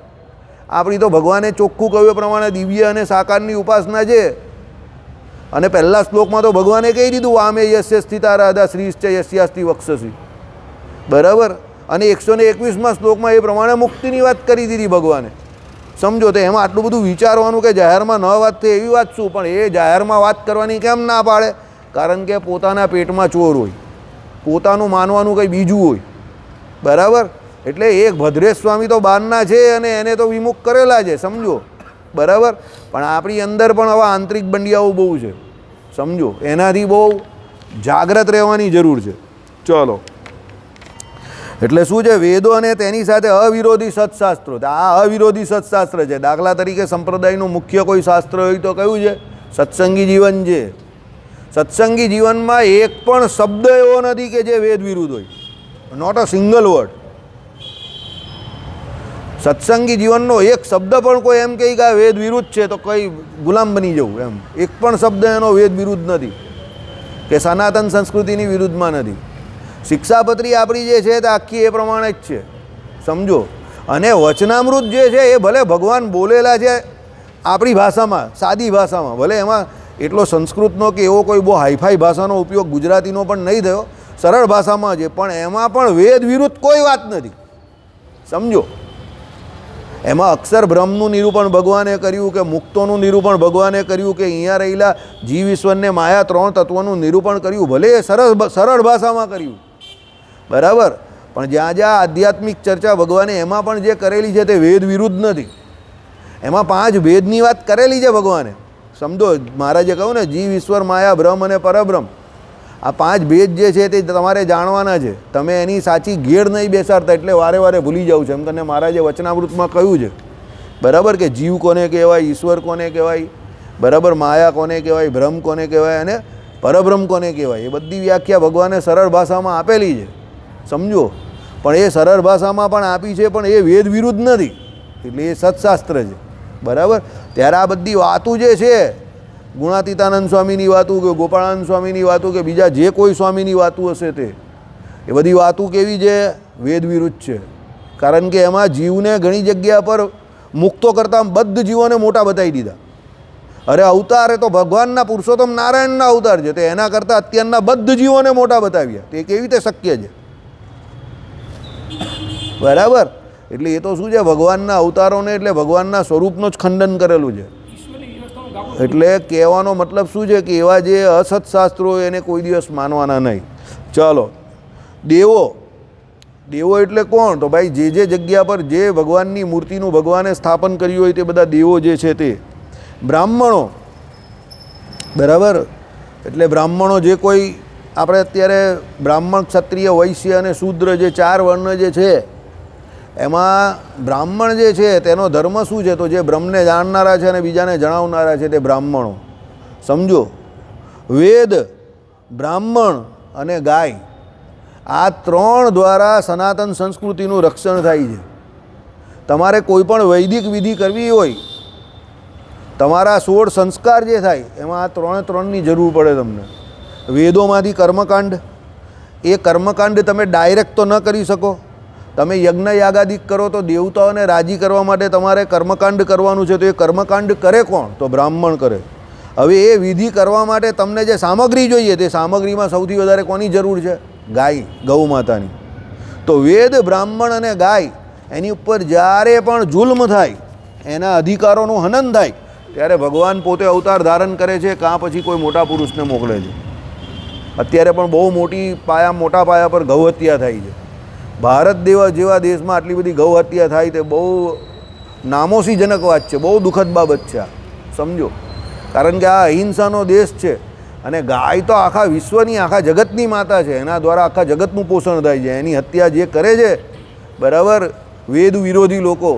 Speaker 1: આપણી તો ભગવાને ચોખ્ખું કહ્યું પ્રમાણે દિવ્ય અને સાકારની ઉપાસના છે. અને પહેલા શ્લોકમાં તો ભગવાને કહી દીધું વામે યસ્ય સ્થિતા રાધા શ્રીશ્ચ યસ્યાસ્તિ વક્ષસી, બરાબર. અને 121મા શ્લોકમાં એ પ્રમાણે મુક્તિની વાત કરી દીધી ભગવાને, સમજો. તો એમાં આટલું બધું વિચારવાનું કે જાહેરમાં ન વાત થાય એવી વાત શું, પણ એ જાહેરમાં વાત કરવાની કેમ ના પાડે? કારણ કે પોતાના પેટમાં ચોર હોય, પોતાનું માનવાનું કંઈ બીજું હોય, બરાબર. એટલે એક ભદ્રેશ સ્વામી તો બહારના છે અને એને તો વિમુખ કરેલા છે, સમજો, બરાબર. પણ આપણી અંદર પણ આવા આંતરિક બંડિયાઓ બહુ છે, સમજો. એનાથી બહુ જાગ્રત રહેવાની જરૂર છે. ચલો, એટલે શું છે? વેદો અને તેની સાથે અવિરોધી સત્શાસ્ત્રો. આ અવિરોધી સત્શાસ્ત્ર છે. દાખલા તરીકે સંપ્રદાયનું મુખ્ય કોઈ શાસ્ત્ર હોય તો કયું છે? સત્સંગી જીવન છે. સત્સંગી જીવનમાં એક પણ શબ્દ એવો નથી કે જે વેદ વિરુદ્ધ હોય, નોટ અ સિંગલ વર્ડ. સત્સંગી જીવનનો એક શબ્દ પણ કોઈ એમ કહે કે આ વેદ વિરુદ્ધ છે તો કંઈ ગુલામ બની જવું, એમ એક પણ શબ્દ એનો વેદ વિરુદ્ધ નથી કે સનાતન સંસ્કૃતિની વિરુદ્ધમાં નથી. શિક્ષાપત્રી આપણી જે છે તે આખી એ પ્રમાણે જ છે, સમજો. અને વચનામૃત જે છે એ ભલે ભગવાન બોલેલા છે આપણી ભાષામાં, સાદી ભાષામાં, ભલે એમાં એટલો સંસ્કૃતનો કે એવો કોઈ બહુ હાઈફાઈ ભાષાનો ઉપયોગ ગુજરાતીનો પણ નહીં થયો, સરળ ભાષામાં છે, પણ એમાં પણ વેદ વિરુદ્ધ કોઈ વાત નથી, સમજો. એમાં અક્ષર બ્રહ્મનું નિરૂપણ ભગવાને કર્યું, કે મુક્તોનું નિરૂપણ ભગવાને કર્યું, કે અહીંયા રહેલા જીવ ઈશ્વરને માયા 3 તત્વોનું નિરૂપણ કર્યું, ભલે એ સરળ ભાષામાં કર્યું, બરાબર. પણ જ્યાં જ્યાં આધ્યાત્મિક ચર્ચા ભગવાને એમાં પણ જે કરેલી છે તે વેદ વિરુદ્ધ નથી. એમાં 5 ભેદની વાત કરેલી છે ભગવાને, સમજો. મહારાજે કહ્યું ને, જીવ ઈશ્વર માયા બ્રહ્મ અને પરબ્રહ્મ, આ 5 ભેદ જે છે તે તમારે જાણવાના છે. તમે એની સાચી ઘેર નહીં બેસાડતા એટલે વારે વારે ભૂલી જાવ છો. એમ તને મહારાજે વચનામૃતમાં કહ્યું છે, બરાબર, કે જીવ કોને કહેવાય, ઈશ્વર કોને કહેવાય, બરાબર, માયા કોને કહેવાય, બ્રહ્મ કોને કહેવાય અને પરબ્રહ્મ કોને કહેવાય. એ બધી વ્યાખ્યા ભગવાને સરળ ભાષામાં આપેલી છે, સમજો. પણ એ સરળ ભાષામાં પણ આપી છે, પણ એ વેદ વિરુદ્ધ નથી, એટલે એ સત્શાસ્ત્ર છે, બરાબર. ત્યારે આ બધી વાતો જે છે, ગુણાતીતાનંદ સ્વામીની વાતું કે ગોપાળાનંદ સ્વામીની વાતું કે બીજા જે કોઈ સ્વામીની વાતું હશે તે, એ બધી વાતું કેવી છે? વેદ વિરુદ્ધ છે. કારણ કે એમાં જીવને ઘણી જગ્યા પર મુક્તો કરતાં બદ્ધ જીવોને મોટા બતાવી દીધા. અરે અવતાર એ તો ભગવાનના પુરુષોત્તમ નારાયણના અવતાર છે, તો એના કરતાં અત્યારના બદ્ધ જીવોને મોટા બતાવ્યા. તે કેવી રીતે શક્ય છે? બરાબર. એટલે એ તો શું છે? ભગવાનના અવતારોને એટલે ભગવાનના સ્વરૂપનો જ ખંડન કરેલું છે. એટલે કહેવાનો મતલબ શું છે કે એવા જે અસત શાસ્ત્રો એને કોઈ દિવસ માનવાના નહીં. ચાલો, દેવો. દેવો એટલે કોણ? તો ભાઈ જે જગ્યા પર જે ભગવાનની મૂર્તિનું ભગવાને સ્થાપન કર્યું હોય તે બધા દેવો જે છે તે. બ્રાહ્મણો, બરાબર. એટલે બ્રાહ્મણો જે કોઈ આપણે અત્યારે બ્રાહ્મણ, ક્ષત્રિય, વૈશ્ય અને શૂદ્ર જે 4 વર્ણ જે છે, એમાં બ્રાહ્મણ જે છે તેનો ધર્મ શું છે? તો જે બ્રહ્મને જાણનારા છે અને બીજાને જણાવનારા છે તે બ્રાહ્મણો, સમજો. વેદ, બ્રાહ્મણ અને ગાય, આ 3 દ્વારા સનાતન સંસ્કૃતિનું રક્ષણ થાય છે. તમારે કોઈ પણ વૈદિક વિધિ કરવી હોય, તમારા 16 સંસ્કાર જે થાય એમાં આ 3ની જરૂર પડે તમને. વેદોમાંથી કર્મકાંડ, એ કર્મકાંડ તમે ડાયરેક્ટ તો ન કરી શકો. તમે યજ્ઞ યાગાદિક કરો તો દેવતાઓને રાજી કરવા માટે તમારે કર્મકાંડ કરવાનું છે, તો એ કર્મકાંડ કરે કોણ? તો બ્રાહ્મણ કરે. હવે એ વિધિ કરવા માટે તમને જે સામગ્રી જોઈએ તે સામગ્રીમાં સૌથી વધારે કોની જરૂર છે? ગાય, ગૌ માતાની. તો વેદ, બ્રાહ્મણ અને ગાય, એની ઉપર જ્યારે પણ જુલ્મ થાય, એના અધિકારોનું હનન થાય, ત્યારે ભગવાન પોતે અવતાર ધારણ કરે છે, કાં પછી કોઈ મોટા પુરુષને મોકલે છે. અત્યારે પણ બહુ મોટા પાયા પર ગૌ હત્યા થાય છે. ભારત જેવા દેશમાં આટલી બધી ગૌ હત્યા થાય તે બહુ નામોશીજનક વાત છે, બહુ દુઃખદ બાબત છે આ, સમજો. કારણ કે આ અહિંસાનો દેશ છે અને ગાય તો આખા વિશ્વની, આખા જગતની માતા છે. એના દ્વારા આખા જગતનું પોષણ થાય છે. એની હત્યા જે કરે છે, બરાબર, વેદ વિરોધી લોકો,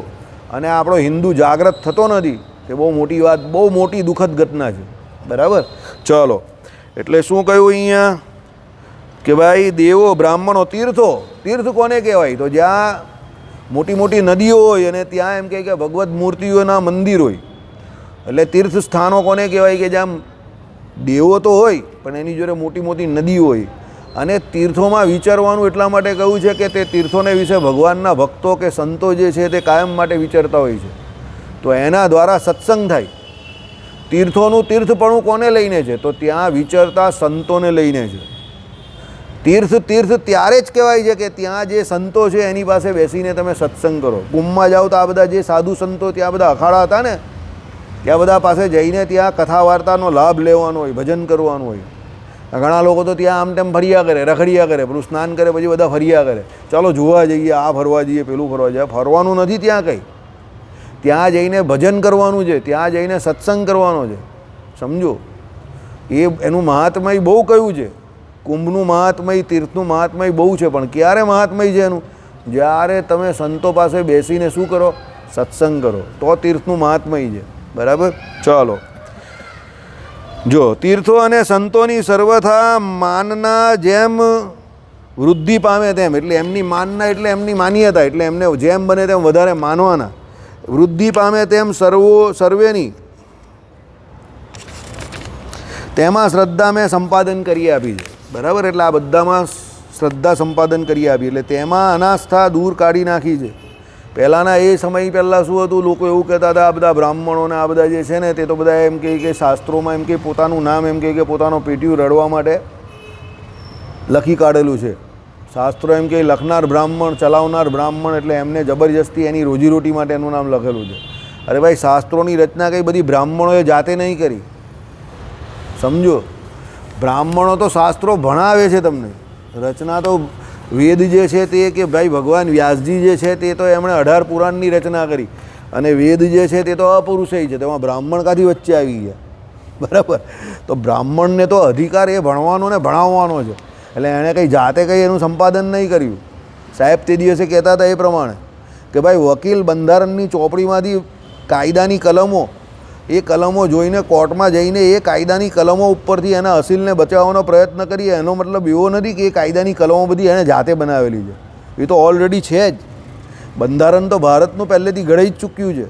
Speaker 1: અને આપણો હિન્દુ જાગૃત થતો નથી, તે બહુ મોટી વાત, બહુ મોટી દુઃખદ ઘટના છે, બરાબર. ચલો, એટલે શું કહ્યું અહીંયા કે ભાઈ દેવો, બ્રાહ્મણો, તીર્થો. તીર્થ કોને કહેવાય? તો જ્યાં મોટી મોટી નદીઓ હોય અને ત્યાં એમ કહે કે ભગવદ્ મૂર્તિઓના મંદિર હોય, એટલે તીર્થ સ્થાનો કોને કહેવાય? કે જ્યાં દેવો તો હોય પણ એની જોડે મોટી મોટી નદીઓ હોય. અને તીર્થોમાં વિચારવાનું એટલા માટે કહ્યું છે કે તે તીર્થોને વિશે ભગવાનના ભક્તો કે સંતો જે છે તે કાયમ માટે વિચારતા હોય છે, તો એના દ્વારા સત્સંગ થાય. તીર્થોનું તીર્થપણું કોને લઈને છે? તો ત્યાં વિચરતા સંતોને લઈને છે. તીર્થ તીર્થ ત્યારે જ કહેવાય છે કે ત્યાં જે સંતો છે એની પાસે બેસીને તમે સત્સંગ કરો. કુંભમાં જાઓ તો આ બધા જે સાધુ સંતો ત્યાં બધા અખાડા હતા ને, ત્યાં બધા પાસે જઈને ત્યાં કથા વાર્તાનો લાભ લેવાનો હોય, ભજન કરવાનું હોય. ઘણા લોકો તો ત્યાં આમ તેમ ફર્યા કરે, રખડ્યા કરે, પેલું સ્નાન કરે પછી બધા ફર્યા કરે, ચાલો જોવા જઈએ, આ ફરવા જઈએ, પેલું ફરવા જઈએ. ફરવાનું નથી ત્યાં કંઈ, ત્યાં જઈને ભજન કરવાનું છે, ત્યાં જઈને સત્સંગ કરવાનો છે. સમજો, એનું મહાત્મય બહુ કયું છે. કુંભનું મહાત્મય, તીર્થનું મહાત્મય બહુ છે, પણ ક્યારે મહાત્મય છે એનું? જ્યારે તમે સંતો પાસે બેસીને શું કરો? સત્સંગ કરો, તો તીર્થનું મહાત્મય છે. બરાબર? ચાલો જો, તીર્થો અને સંતોની સર્વથા માનના જેમ વૃદ્ધિ પામે તેમ, એટલે એમની માનના એટલે એમની માન્યતા, એટલે એમને જેમ બને તેમ વધારે માનવાના. વૃદ્ધિ પામે તેમ સર્વેની તેમાં શ્રદ્ધા મેં સંપાદન કરી આપી છે. બરાબર? એટલે આ બધામાં શ્રદ્ધા સંપાદન કરી આપી, એટલે તેમાં અનાસ્થા દૂર કાઢી નાખી છે. પહેલાંના એ સમય પહેલાં શું હતું, લોકો એવું કહેતા હતા, આ બધા બ્રાહ્મણોને આ બધા જે છે ને તે તો બધા એમ કહે કે શાસ્ત્રોમાં એમ કે પોતાનું નામ એમ કહે કે પોતાનો પેટીયું રડવા માટે લખી કાઢેલું છે. શાસ્ત્રો એમ કે લખનાર બ્રાહ્મણ, ચલાવનાર બ્રાહ્મણ, એટલે એમને જબરજસ્તી એની રોજીરોટી માટે એનું નામ લખેલું છે. અરે ભાઈ, શાસ્ત્રોની રચના કંઈ બધી બ્રાહ્મણોએ જાતે નહીં કરી. સમજો, બ્રાહ્મણો તો શાસ્ત્રો ભણાવે છે તમને. રચના તો વેદ જે છે તે કે ભાઈ ભગવાન વ્યાસજી જે છે તે તો એમણે 18 પુરાણની રચના કરી, અને વેદ જે છે તે તો અપુરુષય છે, તેમાં બ્રાહ્મણ કાથી વચ્ચે આવી ગયા? બરાબર? તો બ્રાહ્મણને તો અધિકાર એ ભણવાનો ને ભણાવવાનો છે, એટલે એણે કંઈ જાતે કંઈ એનું સંપાદન નહીં કર્યું. સાહેબ તે દિવસે કહેતા હતા એ પ્રમાણે કે ભાઈ વકીલ બંધારણની ચોપડીમાંથી કાયદાની કલમો, એ કલમો જોઈને કોર્ટમાં જઈને એ કાયદાની કલમો ઉપરથી એના અસીલને બચાવવાનો પ્રયત્ન કરીએ, એનો મતલબ એવો નથી કે એ કાયદાની કલમો બધી એણે જાતે બનાવેલી છે. એ તો ઓલરેડી છે જ. બંધારણ તો ભારતનું પહેલેથી ઘડાઈ જ ચૂક્યું છે,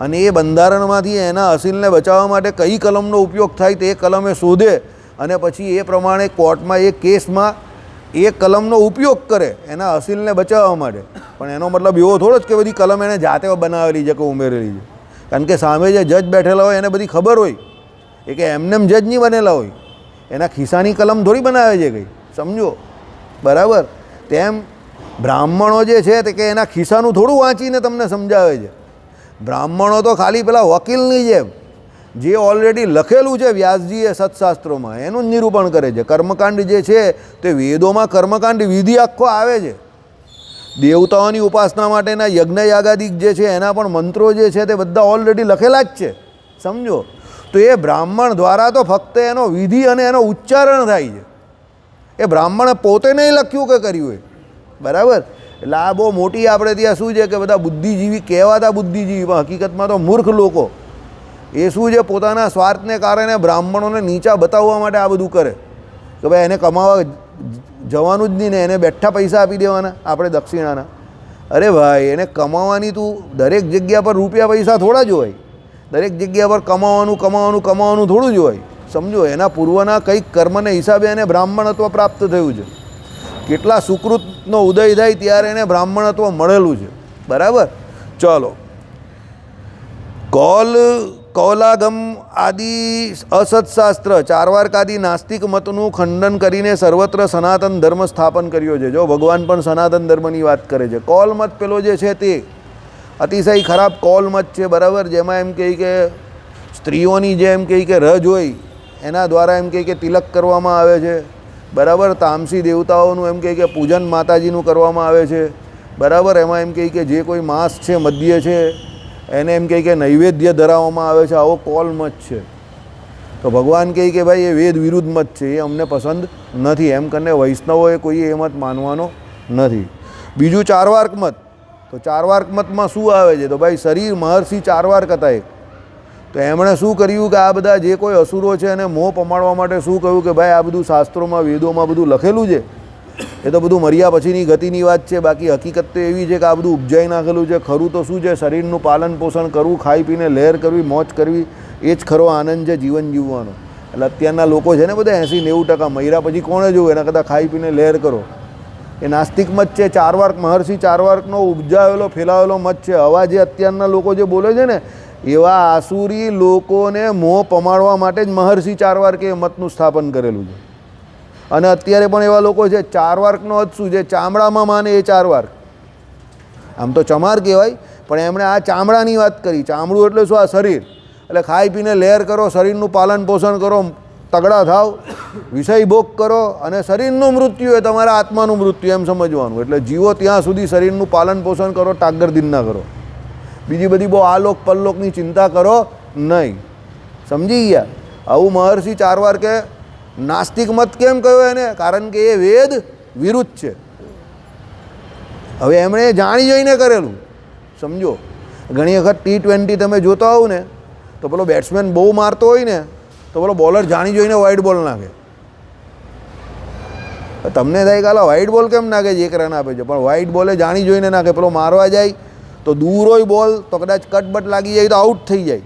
Speaker 1: અને એ બંધારણમાંથી એના અસીલને બચાવવા માટે કઈ કલમનો ઉપયોગ થાય તે કલમે શોધે, અને પછી એ પ્રમાણે કોર્ટમાં એ કેસમાં એ કલમનો ઉપયોગ કરે એના અસીલને બચાવવા માટે. પણ એનો મતલબ એવો થોડો જ કે બધી કલમ એણે જાતે બનાવેલી છે કે ઉમેરેલી છે. કારણ કે સામે જે જજ બેઠેલા હોય એને બધી ખબર હોય, એ કે એમનેમ જજ નહીં બનેલા હોય, એના ખિસ્સાની કલમ થોડી બનાવે છે કંઈ. સમજો, બરાબર? તેમ બ્રાહ્મણો જે છે તે કે એના ખિસ્સાનું થોડું વાંચીને તમને સમજાવે છે. બ્રાહ્મણો તો ખાલી પેલા વકીલની જેમ જે ઓલરેડી લખેલું છે વ્યાસજીએ સત્શાસ્ત્રોમાં એનું જ નિરૂપણ કરે છે. કર્મકાંડ જે છે તે વેદોમાં કર્મકાંડ વિધિ આખો આવે છે. દેવતાઓની ઉપાસના માટેના યજ્ઞ યાગાદિક જે છે એના પણ મંત્રો જે છે તે બધા ઓલરેડી લખેલા જ છે. સમજો, તો એ બ્રાહ્મણ દ્વારા તો ફક્ત એનો વિધિ અને એનો ઉચ્ચારણ થાય છે. એ બ્રાહ્મણે પોતે નહીં લખ્યું કે કર્યું એ. બરાબર? એટલે આ બહુ મોટી આપણે ત્યાં શું છે કે બધા બુદ્ધિજીવી કહેવાતા બુદ્ધિજીવી, પણ હકીકતમાં તો મૂર્ખ લોકો. એ શું છે, પોતાના સ્વાર્થને કારણે બ્રાહ્મણોને નીચા બતાવવા માટે આ બધું કરે કે ભાઈ એને કમાવા જવાનું જ નહીં ને એને બેઠા પૈસા આપી દેવાના આપણે દક્ષિણાના. અરે ભાઈ, એને કમાવાની તું દરેક જગ્યા પર રૂપિયા પૈસા થોડા જ હોય. દરેક જગ્યા પર કમાવાનું થોડું જ હોય. સમજો, એના પૂર્વના કંઈક કર્મને હિસાબે એને બ્રાહ્મણત્વ પ્રાપ્ત થયું છે. કેટલા સુકૃતનો ઉદય થાય ત્યારે એને બ્રાહ્મણત્વ મળેલું છે. બરાબર? ચાલો, કૌલાગમ આદિ અસત્શાસ્ત્ર ચારવારકાદી નાસ્તિક મતનું ખંડન કરીને સર્વત્ર સનાતન ધર્મ સ્થાપન કર્યો છે. જો ભગવાન પણ સનાતન ધર્મની વાત કરે છે. કૌલ મત પેલો જે છે તે અતિશય ખરાબ કૌલ મત છે. બરાબર? જેમાં એમ કહે કે સ્ત્રીઓની જે એમ કહે કે રજ હોય એના દ્વારા એમ કહે કે તિલક કરવામાં આવે છે. બરાબર? તામસી દેવતાઓનું એમ કહે કે પૂજન માતાજીનું કરવામાં આવે છે. બરાબર? એમાં એમ કહે કે જે કોઈ માંસ છે, મદ્ય છે, એને એમ કહે કે નૈવેદ્ય ધરાવવામાં આવે છે. આવો કૌલ મત છે. તો ભગવાન કહે કે ભાઈ એ વેદ વિરુદ્ધ મત છે, એ અમને પસંદ નથી. એમ કરીને વૈષ્ણવોએ કોઈ એ મત માનવાનો નથી. બીજું ચારવાર્ક મત. તો ચારવાર્ક મતમાં શું આવે છે? તો ભાઈ શરીર મહર્ષિ ચારવાર્ક હતા એક. તો એમણે શું કર્યું કે આ બધા જે કોઈ અસુરો છે એને મોહ પમાડવા માટે શું કહ્યું કે ભાઈ આ બધું શાસ્ત્રોમાં વેદોમાં બધું લખેલું છે, એ તો બધું મર્યા પછીની ગતિની વાત છે. બાકી હકીકત તો એવી છે કે આ બધું ઉપજાઈ નાખેલું છે. ખરું તો શું છે? શરીરનું પાલન પોષણ કરવું, ખાઈ પીને લહેર કરવી, મોજ કરવી, એ જ ખરો આનંદ છે જીવન જીવવાનો. એટલે અત્યારના લોકો છે ને બધા 80-90% મર્યા પછી કોણે જોવું? એના કરતાં ખાઈ પીને લહેર કરો. એ નાસ્તિક મત છે. ચારવાર્ક મહર્ષિ ચારવાર્કનો ઉપજાવેલો ફેલાવેલો મત છે. આવા જે અત્યારના લોકો જે બોલે છે ને એવા આસુરી લોકોને મોહ પમાડવા માટે જ મહર્ષિ ચારવાર્કે મતનું સ્થાપન કરેલું છે. અને અત્યારે પણ એવા લોકો છે, ચારવાર્કનો અર્થ શું છે? ચામડામાં માને એ ચારવાર્ક. આમ તો ચમાર કહેવાય, પણ એમણે આ ચામડાની વાત કરી. ચામડું એટલે શું? આ શરીર. એટલે ખાઈ પીને લહેર કરો, શરીરનું પાલન પોષણ કરો, તગડા થાવ, વિષય ભોગ કરો, અને શરીરનું મૃત્યુ એ તમારા આત્માનું મૃત્યુ એમ સમજવાનું. એટલે જીવો ત્યાં સુધી શરીરનું પાલન પોષણ કરો, ટાગરદીન ના કરો. બીજી બધી બહુ આલોક પરલોકની ચિંતા કરો નહીં. સમજી ગયા? આવું મહર્ષિ ચારવાર્કે નાસ્તિક મત કેમ કહ્યો એને? કારણ કે એ વેદ વિરુદ્ધ છે. હવે એમણે જાણી જોઈને કરેલું. સમજો, ઘણી વખત T20 તમે જોતા હોવ ને, તો પેલો બેટ્સમેન બહુ મારતો હોય ને, તો પેલો બોલર જાણી જોઈને વાઇડ બોલ નાખે. તમને થાય કે આલા વાઇડ બોલ કેમ નાખે છે, 1 રન આપે છે, પણ વાઇડ બોલે જાણી જોઈને નાખે. પેલો મારવા જાય તો દૂર હોય બોલ, તો કદાચ કટબટ લાગી જાય તો આઉટ થઈ જાય,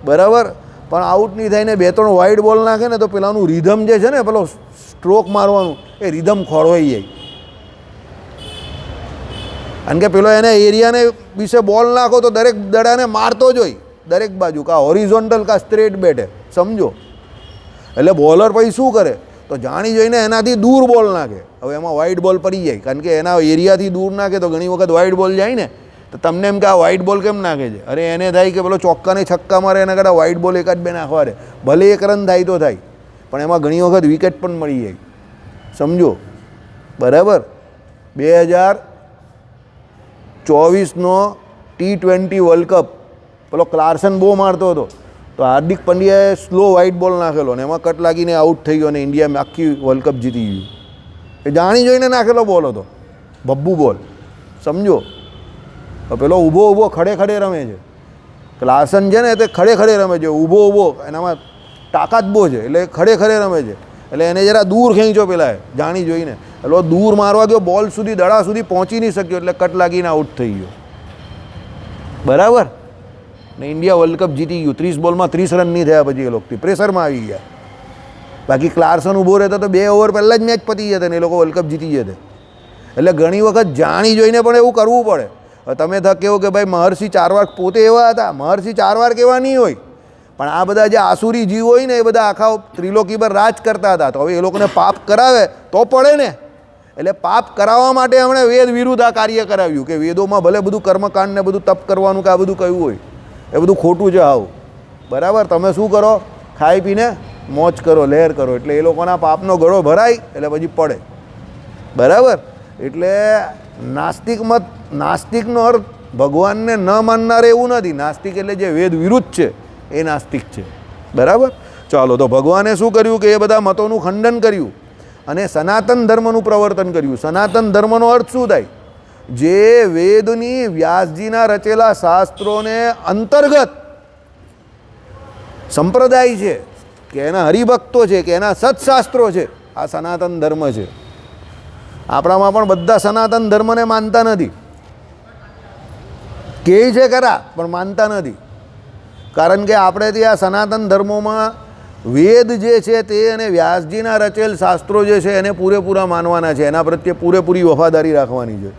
Speaker 1: બરાબર. પણ આઉટ નહીં થાય ને 2-3 વાઇડ બોલ નાખે ને, તો પેલાનું રિધમ જે છે ને, પેલો સ્ટ્રોક મારવાનું, એ રિધમ ખોરવાઈ જાય. કારણ કે પેલો એને એરિયાને વિશે બોલ નાખો તો દરેક દડાને મારતો જ હોય, દરેક બાજુ, કા હોરિઝોન્ટલ કા સ્ટ્રેટ બેટે. સમજો, એટલે બોલર પછી શું કરે? તો જાણી જોઈને એનાથી દૂર બોલ નાખે. હવે એમાં વાઇડ બોલ પડી જાય, કારણ કે એના એરિયાથી દૂર નાખે તો ઘણી વખત વાઇડ બોલ જાય ને, તો તમને એમ કે આ વાઇડ બોલ કેમ નાખે છે? અરે એને થાય કે પેલો ચોક્કાને છક્કા મારે, એના કરતાં વાઇડ બોલ 1-2 નાખવા દે, ભલે 1 રન થાય તો થાય, પણ એમાં ઘણી વખત વિકેટ પણ મળી જાય. સમજો, બરાબર. 2024નો T20 વર્લ્ડ કપ પેલો ક્લાર્સન બહુ મારતો હતો, તો હાર્દિક પંડ્યાએ સ્લો વાઇડ બોલ નાખેલો, અને એમાં કટ લાગીને આઉટ થઈ ગયો, અને ઇન્ડિયા આખી વર્લ્ડ કપ જીતી ગયું. એ જાણી જોઈને નાખેલો બોલ હતો, ભબ્બુ બોલ. સમજો, પેલો ઊભો ખડે રમે છે. ક્લાર્સન છે ને, તે ખડે રમે છે, ઊભો એનામાં તાકાત બહુ છે, એટલે ખડે રમે છે. એટલે એને જરા દૂર ખેંચો પેલા જાણી જોઈને. એટલે દૂર મારવા ગયો, બોલ સુધી, દડા સુધી પહોંચી નહીં શક્યો, એટલે કટ લાગીને આઉટ થઈ ગયો, બરાબર. ને ઇન્ડિયા વર્લ્ડ કપ જીતી ગયું. 30 બોલમાં 30 રન નહીં થયા, પછી એ લોકોથી પ્રેશરમાં આવી ગયા. બાકી ક્લાર્સન ઊભો રહેતો તો 2 ઓવર પહેલાં જ મેચ પતી જતા ને એ લોકો વર્લ્ડ કપ જીતી જતા. એટલે ઘણી વખત જાણી જોઈને પણ એવું કરવું પડે. હવે તમે કેવો કે ભાઈ મહર્ષિ ચારવાર્ક પોતે એવા હતા? મહર્ષિ ચારવાર્ક એવા નહીં હોય, પણ આ બધા જે આસુરી જીવ હોય ને, એ બધા આખા ત્રિલોકી પર રાજ કરતા હતા. તો હવે એ લોકોને પાપ કરાવે તો પડે ને. એટલે પાપ કરાવવા માટે એમણે વેદ વિરુદ્ધ આ કાર્ય કરાવ્યું, કે વેદોમાં ભલે બધું કર્મકાંડ ને બધું તપ કરવાનું કે આ બધું કહ્યું હોય, એ બધું ખોટું છે. આવું, બરાબર. તમે શું કરો? ખાઈ પીને મોજ કરો, લહેર કરો, એટલે એ લોકોના પાપનો ગળો ભરાય, એટલે પછી પડે, બરાબર. એટલે નાસ્તિકનો અર્થ ભગવાનને ન માનનાર એવું નથી. નાસ્તિક એટલે જે વેદ વિરુદ્ધ છે એ નાસ્તિક છે, બરાબર. ચાલો, તો ભગવાને શું કર્યું કે એ બધા મતોનું ખંડન કર્યું અને સનાતન ધર્મનું પ્રવર્તન કર્યું. સનાતન ધર્મનો અર્થ શું થાય? જે વેદની વ્યાસજીના રચેલા શાસ્ત્રોને અંતર્ગત સંપ્રદાય છે, કે એના હરિભક્તો છે, કે એના સત્શાસ્ત્રો છે, આ સનાતન ધર્મ છે. આપણામાં પણ બધા સનાતન ધર્મને માનતા નથી, કહે છે ખરા, પણ માનતા નથી. કારણ કે આપણે ત્યાં સનાતન ધર્મોમાં વેદ જે છે તે અને વ્યાસજીના રચેલ શાસ્ત્રો જે છે એને પૂરેપૂરા માનવાના છે, એના પ્રત્યે પૂરેપૂરી વફાદારી રાખવાની છે.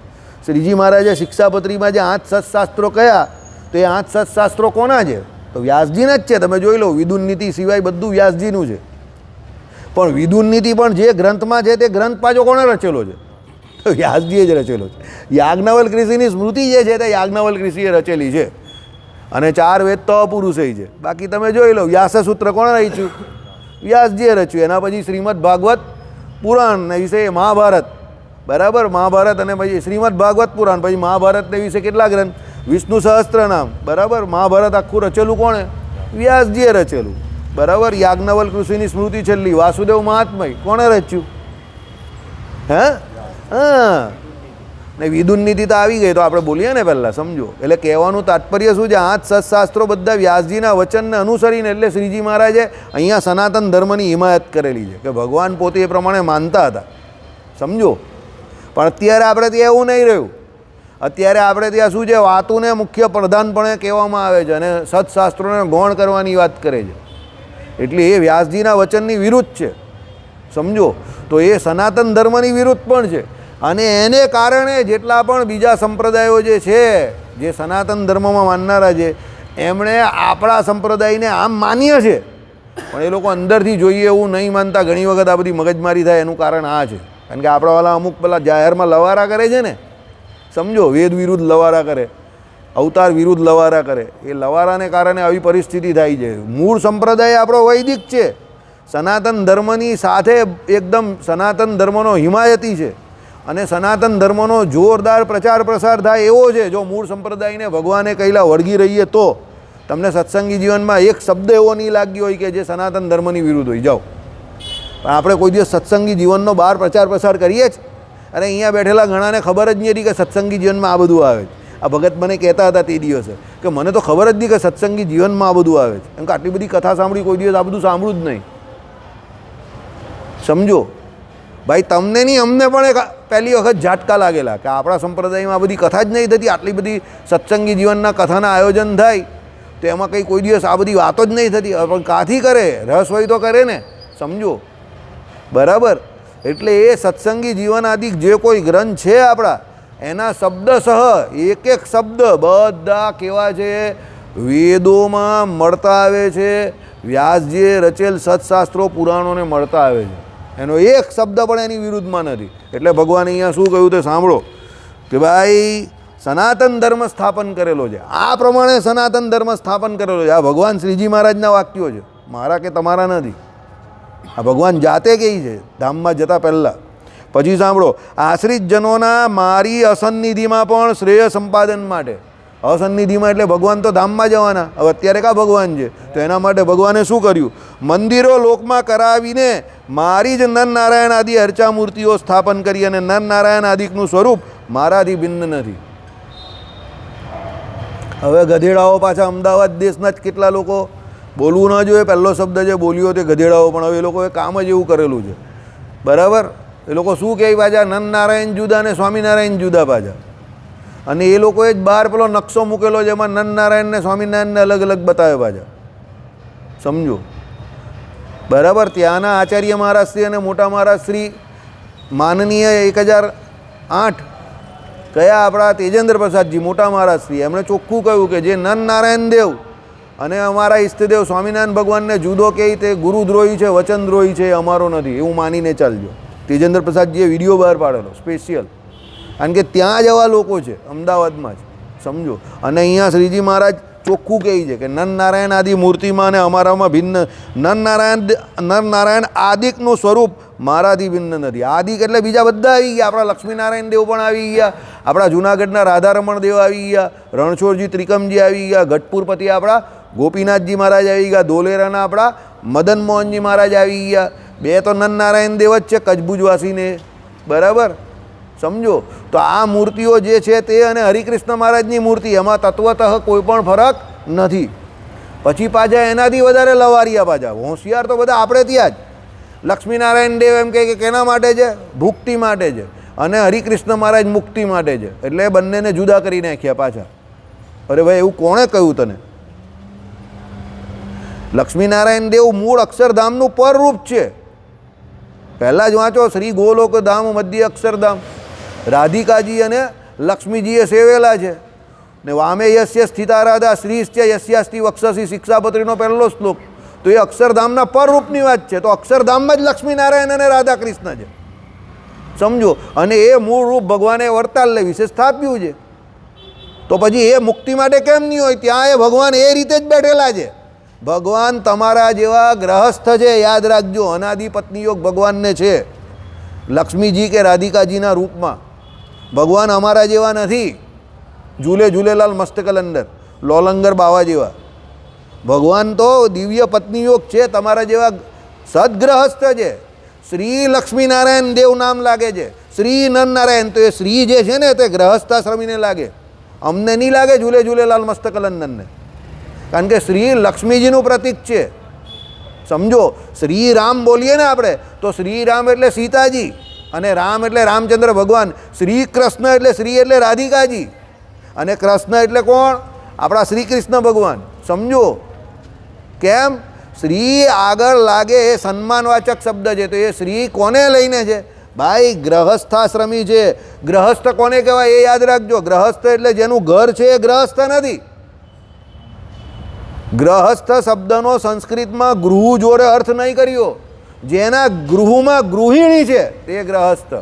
Speaker 1: શ્રીજી મહારાજે શિક્ષાપત્રીમાં જે 8 સત્શાસ્ત્રો કહ્યા, તો એ 8 સત્શાસ્ત્રો કોના છે? તો વ્યાસજીના જ છે. તમે જોઈ લો, વિદુન નીતિ સિવાય બધું વ્યાસજીનું છે. પણ વિદુન નીતિ પણ જે ગ્રંથમાં છે તે ગ્રંથ પાછો કોણે રચેલો છે? તો વ્યાસજીએ જ રચેલો છે. યાજ્ઞવલ્ક ઋષિની સ્મૃતિ જે છે તે યાજ્ઞવલ્ક ઋષિએ રચેલી છે. અને 4 વેદ તો અપુરુષય છે. બાકી તમે જોઈ લો, વ્યાસસૂત્ર કોણે રચ્યું? વ્યાસજીએ રચ્યું. એના પછી શ્રીમદ ભાગવત પુરાણ વિશે મહાભારત, બરાબર. મહાભારત અને પછી શ્રીમદ ભાગવત પુરાણ, પછી મહાભારતને વિશે કેટલા ગ્રંથ? વિષ્ણુ સહસ્ત્રનામ, બરાબર. મહાભારત આખું રચેલું કોણે? વ્યાસજીએ રચેલું, બરાબર. યાજ્ઞવલ્ક ઋષિની સ્મૃતિ છેલ્લી વાસુદેવ મહાત્મય કોણે રચ્યું? હા. ને વિદુન નીતિ તો આવી ગઈ, તો આપણે બોલીએ ને પહેલાં, સમજો. એટલે કહેવાનું તાત્પર્ય શું છે? 8 સત્શાસ્ત્રો બધા વ્યાસજીના વચનને અનુસરીને, એટલે શ્રીજી મહારાજે અહીંયા સનાતન ધર્મની હિમાયત કરેલી છે, કે ભગવાન પોતે એ પ્રમાણે માનતા હતા, સમજો. પણ અત્યારે આપણે ત્યાં એવું નહીં રહ્યું. અત્યારે આપણે ત્યાં શું છે? વાતોને મુખ્ય પ્રધાનપણે કહેવામાં આવે છે અને સત્શાસ્ત્રોને ગૌણ કરવાની વાત કરે છે. એટલે એ વ્યાસજીના વચનની વિરુદ્ધ છે, સમજો. તો એ સનાતન ધર્મની વિરુદ્ધ પણ છે. અને એને કારણે જેટલા પણ બીજા સંપ્રદાયો જે છે, જે સનાતન ધર્મમાં માનનારા છે, એમણે આપણા સંપ્રદાયને આમ માન્ય છે, પણ એ લોકો અંદરથી જોઈએ એવું નહીં માનતા. ઘણી વખત આ બધી મગજમારી થાય એનું કારણ આ છે. કારણ કે આપણાવાળા અમુક પેલા જાહેરમાં લવારા કરે છે ને, સમજો, વેદ વિરુદ્ધ લવારા કરે, અવતાર વિરુદ્ધ લવારા કરે. એ લવારાને કારણે આવી પરિસ્થિતિ થાય છે. મૂળ સંપ્રદાય આપણો વૈદિક છે, સનાતન ધર્મની સાથે એકદમ સનાતન ધર્મનો હિમાયતી છે અને સનાતન ધર્મનો જોરદાર પ્રચાર પ્રસાર થાય એવો છે. જો મૂળ સંપ્રદાયને ભગવાને કહેલા વળગી રહીએ તો તમને સત્સંગી જીવનમાં એક શબ્દ એવો નહીં લાગ્યો હોય કે જે સનાતન ધર્મની વિરુદ્ધ હોય. જાઓ, પણ આપણે કોઈ દિવસ સત્સંગી જીવનનો બહાર પ્રચાર પ્રસાર કરીએ જ. અને અહીંયા બેઠેલા ઘણાને ખબર જ નહીં હતી કે સત્સંગી જીવનમાં આ બધું આવે છે. આ ભગત મને કહેતા હતા તે દિવસે કે મને તો ખબર જ નહીં કે સત્સંગી જીવનમાં આ બધું આવે છે. કેમ કે આટલી બધી કથા સાંભળી, કોઈ દિવસ આ બધું સાંભળ્યું જ નહીં. સમજો ભાઈ, તમને નહીં અમને પણ એક પહેલી વખત ઝાટકા લાગેલા કે આપણા સંપ્રદાયમાં આ બધી કથા જ નહીં થતી. આટલી બધી સત્સંગી જીવનના કથાના આયોજન થાય તો એમાં કંઈ કોઈ દિવસ આ બધી વાતો જ નહીં થતી. પણ કાથી કરે? રસ હોય તો કરે ને. સમજો, બરાબર? એટલે એ સત્સંગી જીવન આદિ જે કોઈ ગ્રંથ છે આપણા, એના શબ્દસહ એક એક શબ્દ બધા કેવા છે, વેદોમાં મળતા આવે છે, વ્યાસજીએ રચેલ સત્શાસ્ત્રો પુરાણોને મળતા આવે છે. એનો એક શબ્દ પણ એની વિરુદ્ધમાં નથી. એટલે ભગવાને અહીંયા શું કહ્યું તે સાંભળો કે ભાઈ સનાતન ધર્મ સ્થાપન કરેલો છે. આ પ્રમાણે સનાતન ધર્મ સ્થાપન કરેલો છે. આ ભગવાન શ્રીજી મહારાજના વાક્યો છે, મારા કે તમારા નથી. આ ભગવાન જાતે કહી છે ધામમાં જતા પહેલાં. પછી સાંભળો, આશ્રિત જનોના મારી અસન્નિધિમાં પણ શ્રેય સંપાદન માટે. અસન્નિધિમાં એટલે ભગવાન તો ધામમાં જવાના. હવે અત્યારે કા ભગવાન છે, તો એના માટે ભગવાને શું કર્યું? મંદિરો લોકમાં કરાવીને મારી જ નર નારાયણ આદિ અર્ચા મૂર્તિઓ સ્થાપન કરી. અને નર નારાયણ આદિકનું સ્વરૂપ મારાથી ભિન્ન નથી. હવે ગધેડાઓ પાછા અમદાવાદ દેશના જ કેટલા લોકો, બોલવું ન જોઈએ, પહેલો શબ્દ જે બોલ્યો તે ગધેડાઓ, પણ હવે એ લોકોએ કામ જ એવું કરેલું છે. બરાબર? એ લોકો શું કહે પાછા? નરનારાયણ જુદા ને સ્વામિનારાયણ જુદા પાછા. અને એ લોકોએ જ બહાર પેલો નકશો મૂકેલો જેમાં નરનારાયણ ને સ્વામિનારાયણને અલગ અલગ બતાવે પાછા. સમજો, બરાબર? ત્યાંના આચાર્ય મહારાજશ્રી અને મોટા મહારાજશ્રી માનનીય 1008 કયા આપણા તેજેન્દ્ર પ્રસાદજી મોટા મહારાજશ્રી, એમણે ચોખ્ખું કહ્યું કે જે નરનારાયણ દેવ અને અમારા ઈષ્ટદેવ સ્વામિનારાયણ ભગવાનને જુદો કહે તે ગુરુદ્રોહી છે, વચનદ્રોહી છે, એ અમારો નથી, એવું માનીને ચાલજો. તેજેન્દ્ર પ્રસાદજીએ વિડીયો બહાર પાડેલો સ્પેશિયલ, કારણ કે ત્યાં જ એવા લોકો છે અમદાવાદમાં જ. સમજો, અને અહીંયા શ્રીજી મહારાજ ચોખ્ખું કહે છે કે નરનારાયણ આદિ મૂર્તિમાં અને અમારામાં ભિન્ન, નરનારાયણ આદિકનું સ્વરૂપ મારાથી ભિન્ન નથી. આદિક એટલે બીજા બધા આવી ગયા. આપણા લક્ષ્મીનારાયણ દેવ પણ આવી ગયા, આપણા જૂનાગઢના રાધારમણ દેવ આવી ગયા, રણછોડજી ત્રિકમજી આવી ગયા, ગઢપુરપતિ આપણા ગોપીનાથજી મહારાજ આવી ગયા, ધોલેરાના આપણા મદન મોહનજી મહારાજ આવી ગયા. બે તો નરનારાયણ દેવ જ છે કચ્છભુજવાસીને. બરાબર? સમજો, તો આ મૂર્તિઓ જે છે તે અને હરિકૃષ્ણ મહારાજની મૂર્તિ, એમાં તત્વતઃ કોઈ પણ ફરક નથી. પછી પાછા એનાથી વધારે લવારિયા પાછા હોશિયાર તો બધા આપણે ત્યાં જ. લક્ષ્મીનારાયણ દેવ એમ કહે કે કેના માટે છે? ભુક્તિ માટે છે. અને હરિકૃષ્ણ મહારાજ મુક્તિ માટે છે. એટલે બંનેને જુદા કરી નાખ્યા પાછા. અરે ભાઈ, એવું કોણે કહ્યું તને? લક્ષ્મીનારાયણ દેવ મૂળ અક્ષરધામનું પરરૂપ છે. પહેલાં જ વાંચો, શ્રી ગોલોક ધામ મધ્ય અક્ષરધામ રાધિકાજી અને લક્ષ્મીજીએ સેવેલા છે. ને વામે યસ્ય સ્થિતા રાધા શ્રીશ્ચ યસ્યાસ્તિ વક્ષસી શિક્ષાપત્રીનો પહેલો શ્લોક. તો એ અક્ષરધામના પરરૂપની વાત છે. તો અક્ષરધામમાં જ લક્ષ્મીનારાયણ અને રાધા કૃષ્ણ છે. સમજો, અને એ મૂળ રૂપ ભગવાને વરતાલ વિશે સ્થાપ્યું છે. તો પછી એ મુક્તિ માટે કેમ નહીં હોય? ત્યાં એ ભગવાન એ રીતે જ બેઠેલા છે. ભગવાન તમારા જેવા ગ્રહસ્થ છે, યાદ રાખજો. અનાદિ પત્નીયોગ ભગવાનને છે, લક્ષ્મીજી કે રાધિકાજીના રૂપમાં. ભગવાન અમારા જેવા નથી, ઝૂલેલાલ મસ્તકલ અંદર લોલંગર બાવા જેવા. ભગવાન તો દિવ્ય પત્નીયોગ છે, તમારા જેવા સદગ્રહસ્થ છે. શ્રી લક્ષ્મીનારાયણ દેવ નામ લાગે છે, શ્રી નરનારાયણ. તો એ શ્રી જે છે ને તે ગ્રહસ્થાશ્રમીને લાગે, અમને નહીં લાગે ઝૂલેલાલ મસ્તકલંદનને. કારણ કે શ્રી લક્ષ્મીજીનું પ્રતીક છે. સમજો, શ્રી રામ બોલીએ ને આપણે, તો શ્રી રામ એટલે સીતાજી, અને રામ એટલે રામચંદ્ર ભગવાન. શ્રી કૃષ્ણ એટલે શ્રી એટલે રાધિકાજી, અને કૃષ્ણ એટલે કોણ? આપણા શ્રી કૃષ્ણ ભગવાન. સમજો કેમ? શ્રી આગળ લાગે એ સન્માનવાચક શબ્દ છે. તો એ શ્રી કોને લઈને છે? ભાઈ ગ્રહસ્થાશ્રમી છે. ગ્રહસ્થ કોને કહેવાય એ યાદ રાખજો. ગ્રહસ્થ એટલે જેનું ઘર છે એ ગ્રહસ્થ નથી. ગ્રહસ્થ શબ્દનો સંસ્કૃતમાં ગૃહ જોડે અર્થ નહીં કર્યો. જેના ગૃહમાં ગૃહિણી છે તે ગ્રહસ્થ.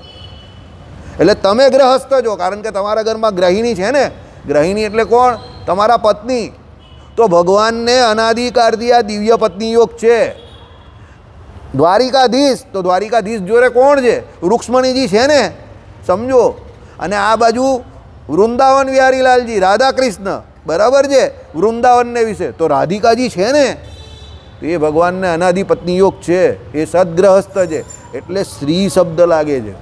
Speaker 1: એટલે તમે ગ્રહસ્થ છો કારણ કે તમારા ઘરમાં ગ્રહિણી છે ને. ગ્રહિણી એટલે કોણ? તમારા પત્ની. તો ભગવાનને અનાદિકાળથી આ દિવ્ય પત્ની યોગ છે. દ્વારિકાધીશ, તો દ્વારિકાધીશ જોડે કોણ છે? રૂક્ષ્મણીજી છે ને, સમજો. અને આ બાજુ વૃંદાવન વિહારીલાલજી, રાધા કૃષ્ણ, બરાબર છે, વૃંદાવનને વિશે તો રાધિકાજી છે ને. તો એ ભગવાનને અનાદિ પત્ની યોગ છે, એ સદગ્રહસ્થ છે, એટલે શ્રી શબ્દ લાગે છે.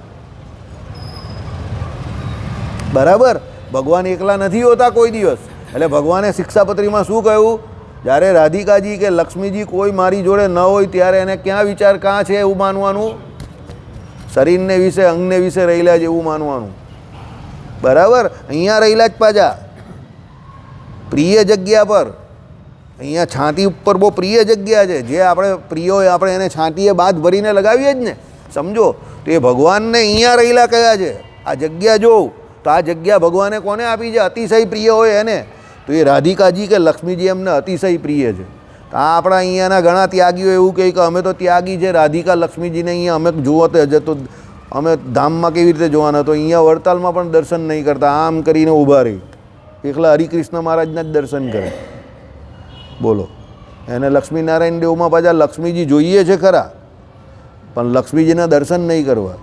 Speaker 1: બરાબર. ભગવાન એકલા નથી હોતા કોઈ દિવસ. એટલે ભગવાને શિક્ષાપત્રીમાં શું કહ્યું? જ્યારે રાધિકાજી કે લક્ષ્મીજી કોઈ મારી જોડે ન હોય ત્યારે એને ક્યાં વિચાર કાં છે એવું માનવાનું? શરીરને વિશે, અંગને વિશે રહેલા જ એવું માનવાનું. બરાબર. અહીંયા રહેલા જ પાછા પ્રિય જગ્યા પર. અહીંયા છાતી ઉપર બહુ પ્રિય જગ્યા છે, જે આપણે પ્રિય હોય આપણે એને છાતીએ બાદ ભરીને લગાવીએ જ ને, સમજો. તો એ ભગવાનને અહીંયા રહેલા કયા છે? આ જગ્યા જોઉં તો આ જગ્યા ભગવાને કોને આપી છે? અતિશય પ્રિય હોય એને. તો એ રાધિકાજી કે લક્ષ્મીજી એમને અતિશય પ્રિય છે. તો આ આપણા અહીંયાના ઘણા ત્યાગીઓ એવું કહે કે અમે તો ત્યાગી છે, રાધિકા લક્ષ્મીજીને અહીંયા અમે જોવો તો જતો અમે ધામમાં કેવી રીતે જોવાના? તો અહીંયા વડતાલમાં પણ દર્શન નહીં કરતા, આમ કરીને ઊભા રહી. એકલા હરિકૃષ્ણ મહારાજના જ દર્શન કરે. બોલો. એને લક્ષ્મીનારાયણ દેવમાં પાછા લક્ષ્મીજી જોઈએ છે ખરા, પણ લક્ષ્મીજીના દર્શન નહીં કરવા.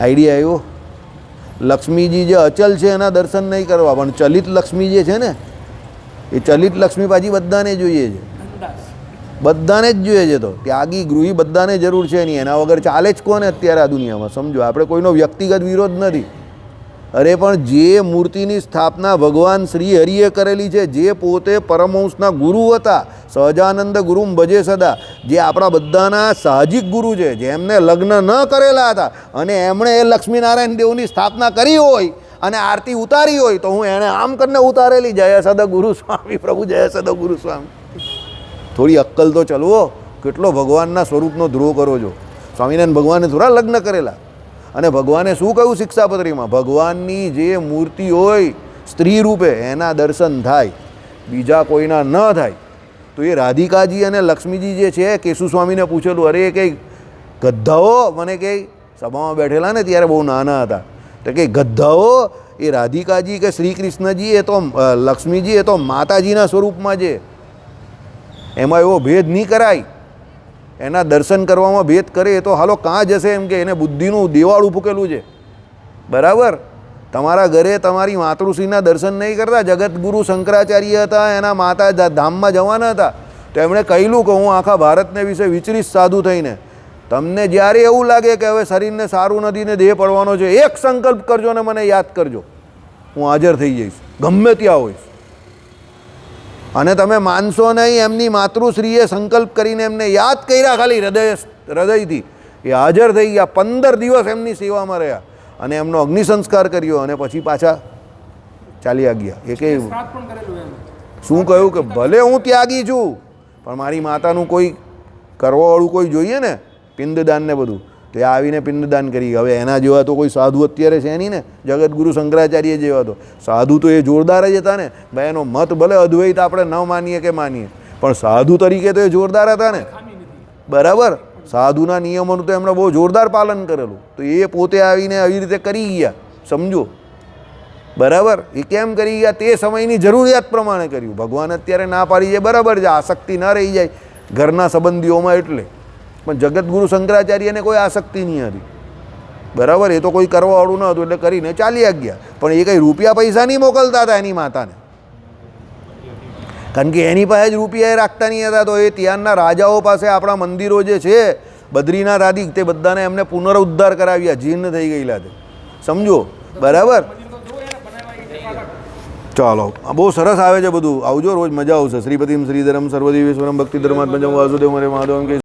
Speaker 1: આઈડિયા આવ્યો? લક્ષ્મીજી જે અચલ છે એના દર્શન નહીં કરવા, પણ ચલિત લક્ષ્મી જે છે ને એ ચલિત લક્ષ્મી પાછી બધાને જોઈએ છે. બધાને જ જોઈએ છે. તો ત્યાગી ગૃહી બધાને જરૂર છે નહીં. એના વગર ચાલે જ કોને અત્યારે આ દુનિયામાં? સમજો. આપણે કોઈનો વ્યક્તિગત વિરોધ નથી. અરે પણ જે મૂર્તિની સ્થાપના ભગવાન શ્રી હરિએ કરેલી છે, જે પોતે પરમહંસના ગુરુ હતા, સહજાનંદ ગુરુમ ભજે સદા, જે આપણા બધાના સાહજિક ગુરુ છે, જેમને લગ્ન ન કરેલા હતા અને એમણે એ લક્ષ્મીનારાયણ દેવની સ્થાપના કરી હોય અને આરતી ઉતારી હોય તો હું એણે આમ કરીને ઉતારેલી, જય સદ ગુરુ સ્વામી પ્રભુ, જય સદ ગુરુ સ્વામી. થોડી અક્કલ તો ચલવો. કેટલો ભગવાનના સ્વરૂપનો દ્રોહ કરો છો. સ્વામિનારાયણ ભગવાને થોડા લગ્ન કરેલા. અને ભગવાને શું કહ્યું શિક્ષાપત્રીમાં? ભગવાનની જે મૂર્તિ હોય સ્ત્રી રૂપે એના દર્શન થાય, બીજા કોઈના ન થાય. તો એ રાધિકાજી અને લક્ષ્મીજી જે છે, કેશુ સ્વામીને પૂછેલું, અરે એ કંઈ ગદ્દાઓ મને કંઈ સભામાં બેઠેલા ને ત્યારે બહુ નાના હતા, તો કંઈ ગદ્દાઓ એ રાધિકાજી કે શ્રી કૃષ્ણજી એ તો લક્ષ્મીજી એ તો માતાજીના સ્વરૂપમાં છે, એમાં એવો ભેદ નહીં કરાય. એના દર્શન કરવામાં ભેદ કરે એ તો હાલો કાં જશે એમ કે એને બુદ્ધિનું દેવાળું ફૂકેલું છે. બરાબર. તમારા ઘરે તમારી માતૃશ્રીના દર્શન નહીં કરતા. જગતગુરુ શંકરાચાર્ય હતા, એના માતા ધામમાં જવાના હતા, તો એમણે કહેલું કે હું આખા ભારતને વિશે વિચરીશ સાધુ થઈને. તમને જ્યારે એવું લાગે કે હવે શરીરને સારું નથી ને દેહ પડવાનો છે, એક સંકલ્પ કરજો ને મને યાદ કરજો, હું હાજર થઈ જઈશ, ગમે ત્યાં હોઈશ. અને તમે માનશો નહીં, એમની માતૃશ્રીએ સંકલ્પ કરીને એમને યાદ કર્યા, ખાલી હૃદયથી એ હાજર થઈ ગયા. 15 દિવસ એમની સેવામાં રહ્યા અને એમનો અગ્નિ સંસ્કાર કર્યો અને પછી પાછા ચાલ્યા ગયા. એ કે શું કહ્યું કે ભલે હું ત્યાગી છું પણ મારી માતાનું કોઈ કરવાવાળું કોઈ જોઈએ ને, પિંડદાન ને બધું, તો એ આવીને પિંડદાન કરી. હવે એના જેવા તો કોઈ સાધુ અત્યારે છે નહીં ને, જગતગુરુ શંકરાચાર્ય જેવા તો સાધુ તો એ જોરદાર જ હતા ને ભાઈ. એનો મત ભલે અદ્વૈત આપણે ન માનીએ કે માનીએ, પણ સાધુ તરીકે તો એ જોરદાર હતા ને. બરાબર. સાધુના નિયમોનું તો એમણે બહુ જોરદાર પાલન કરેલું. તો એ પોતે આવીને આવી રીતે કરી ગયા, સમજો. બરાબર. એ કેમ કરી ગયા? તે સમયની જરૂરિયાત પ્રમાણે કર્યું. ભગવાન અત્યારે ના પાડી જાય, બરાબર છે, આસક્તિ ન રહી જાય ઘરના સંબંધીઓમાં એટલે. પણ જગતગુરુ શંકરાચાર્યને કોઈ આસક્તિ નહીં હતી. બરાબર. એ તો કોઈ કરવાવાળું ન હતું એટલે કરીને ચાલ્યા ગયા. પણ એ કંઈ રૂપિયા પૈસા નહીં મોકલતા હતા એની માતાને, કારણ કે એની પાસે જ રૂપિયા એ રાખતા નહીં હતા. તો એ ત્યાંના રાજાઓ પાસે આપણા મંદિરો જે છે બદ્રીનાથ આદિ, તે બધાને એમને પુનરુદ્ધાર કરાવ્યા, જીર્ણ થઈ ગયેલા છે, સમજો. બરાબર. ચાલો, બહુ સરસ આવે છે બધું. આવજો રોજ, મજા આવશે. શ્રીપતિમ શ્રીધરમ સર્વદેવેશ્વરમ ભક્તિ ધર્માત્મજમ વાસુદેવ મરે માધવમ કે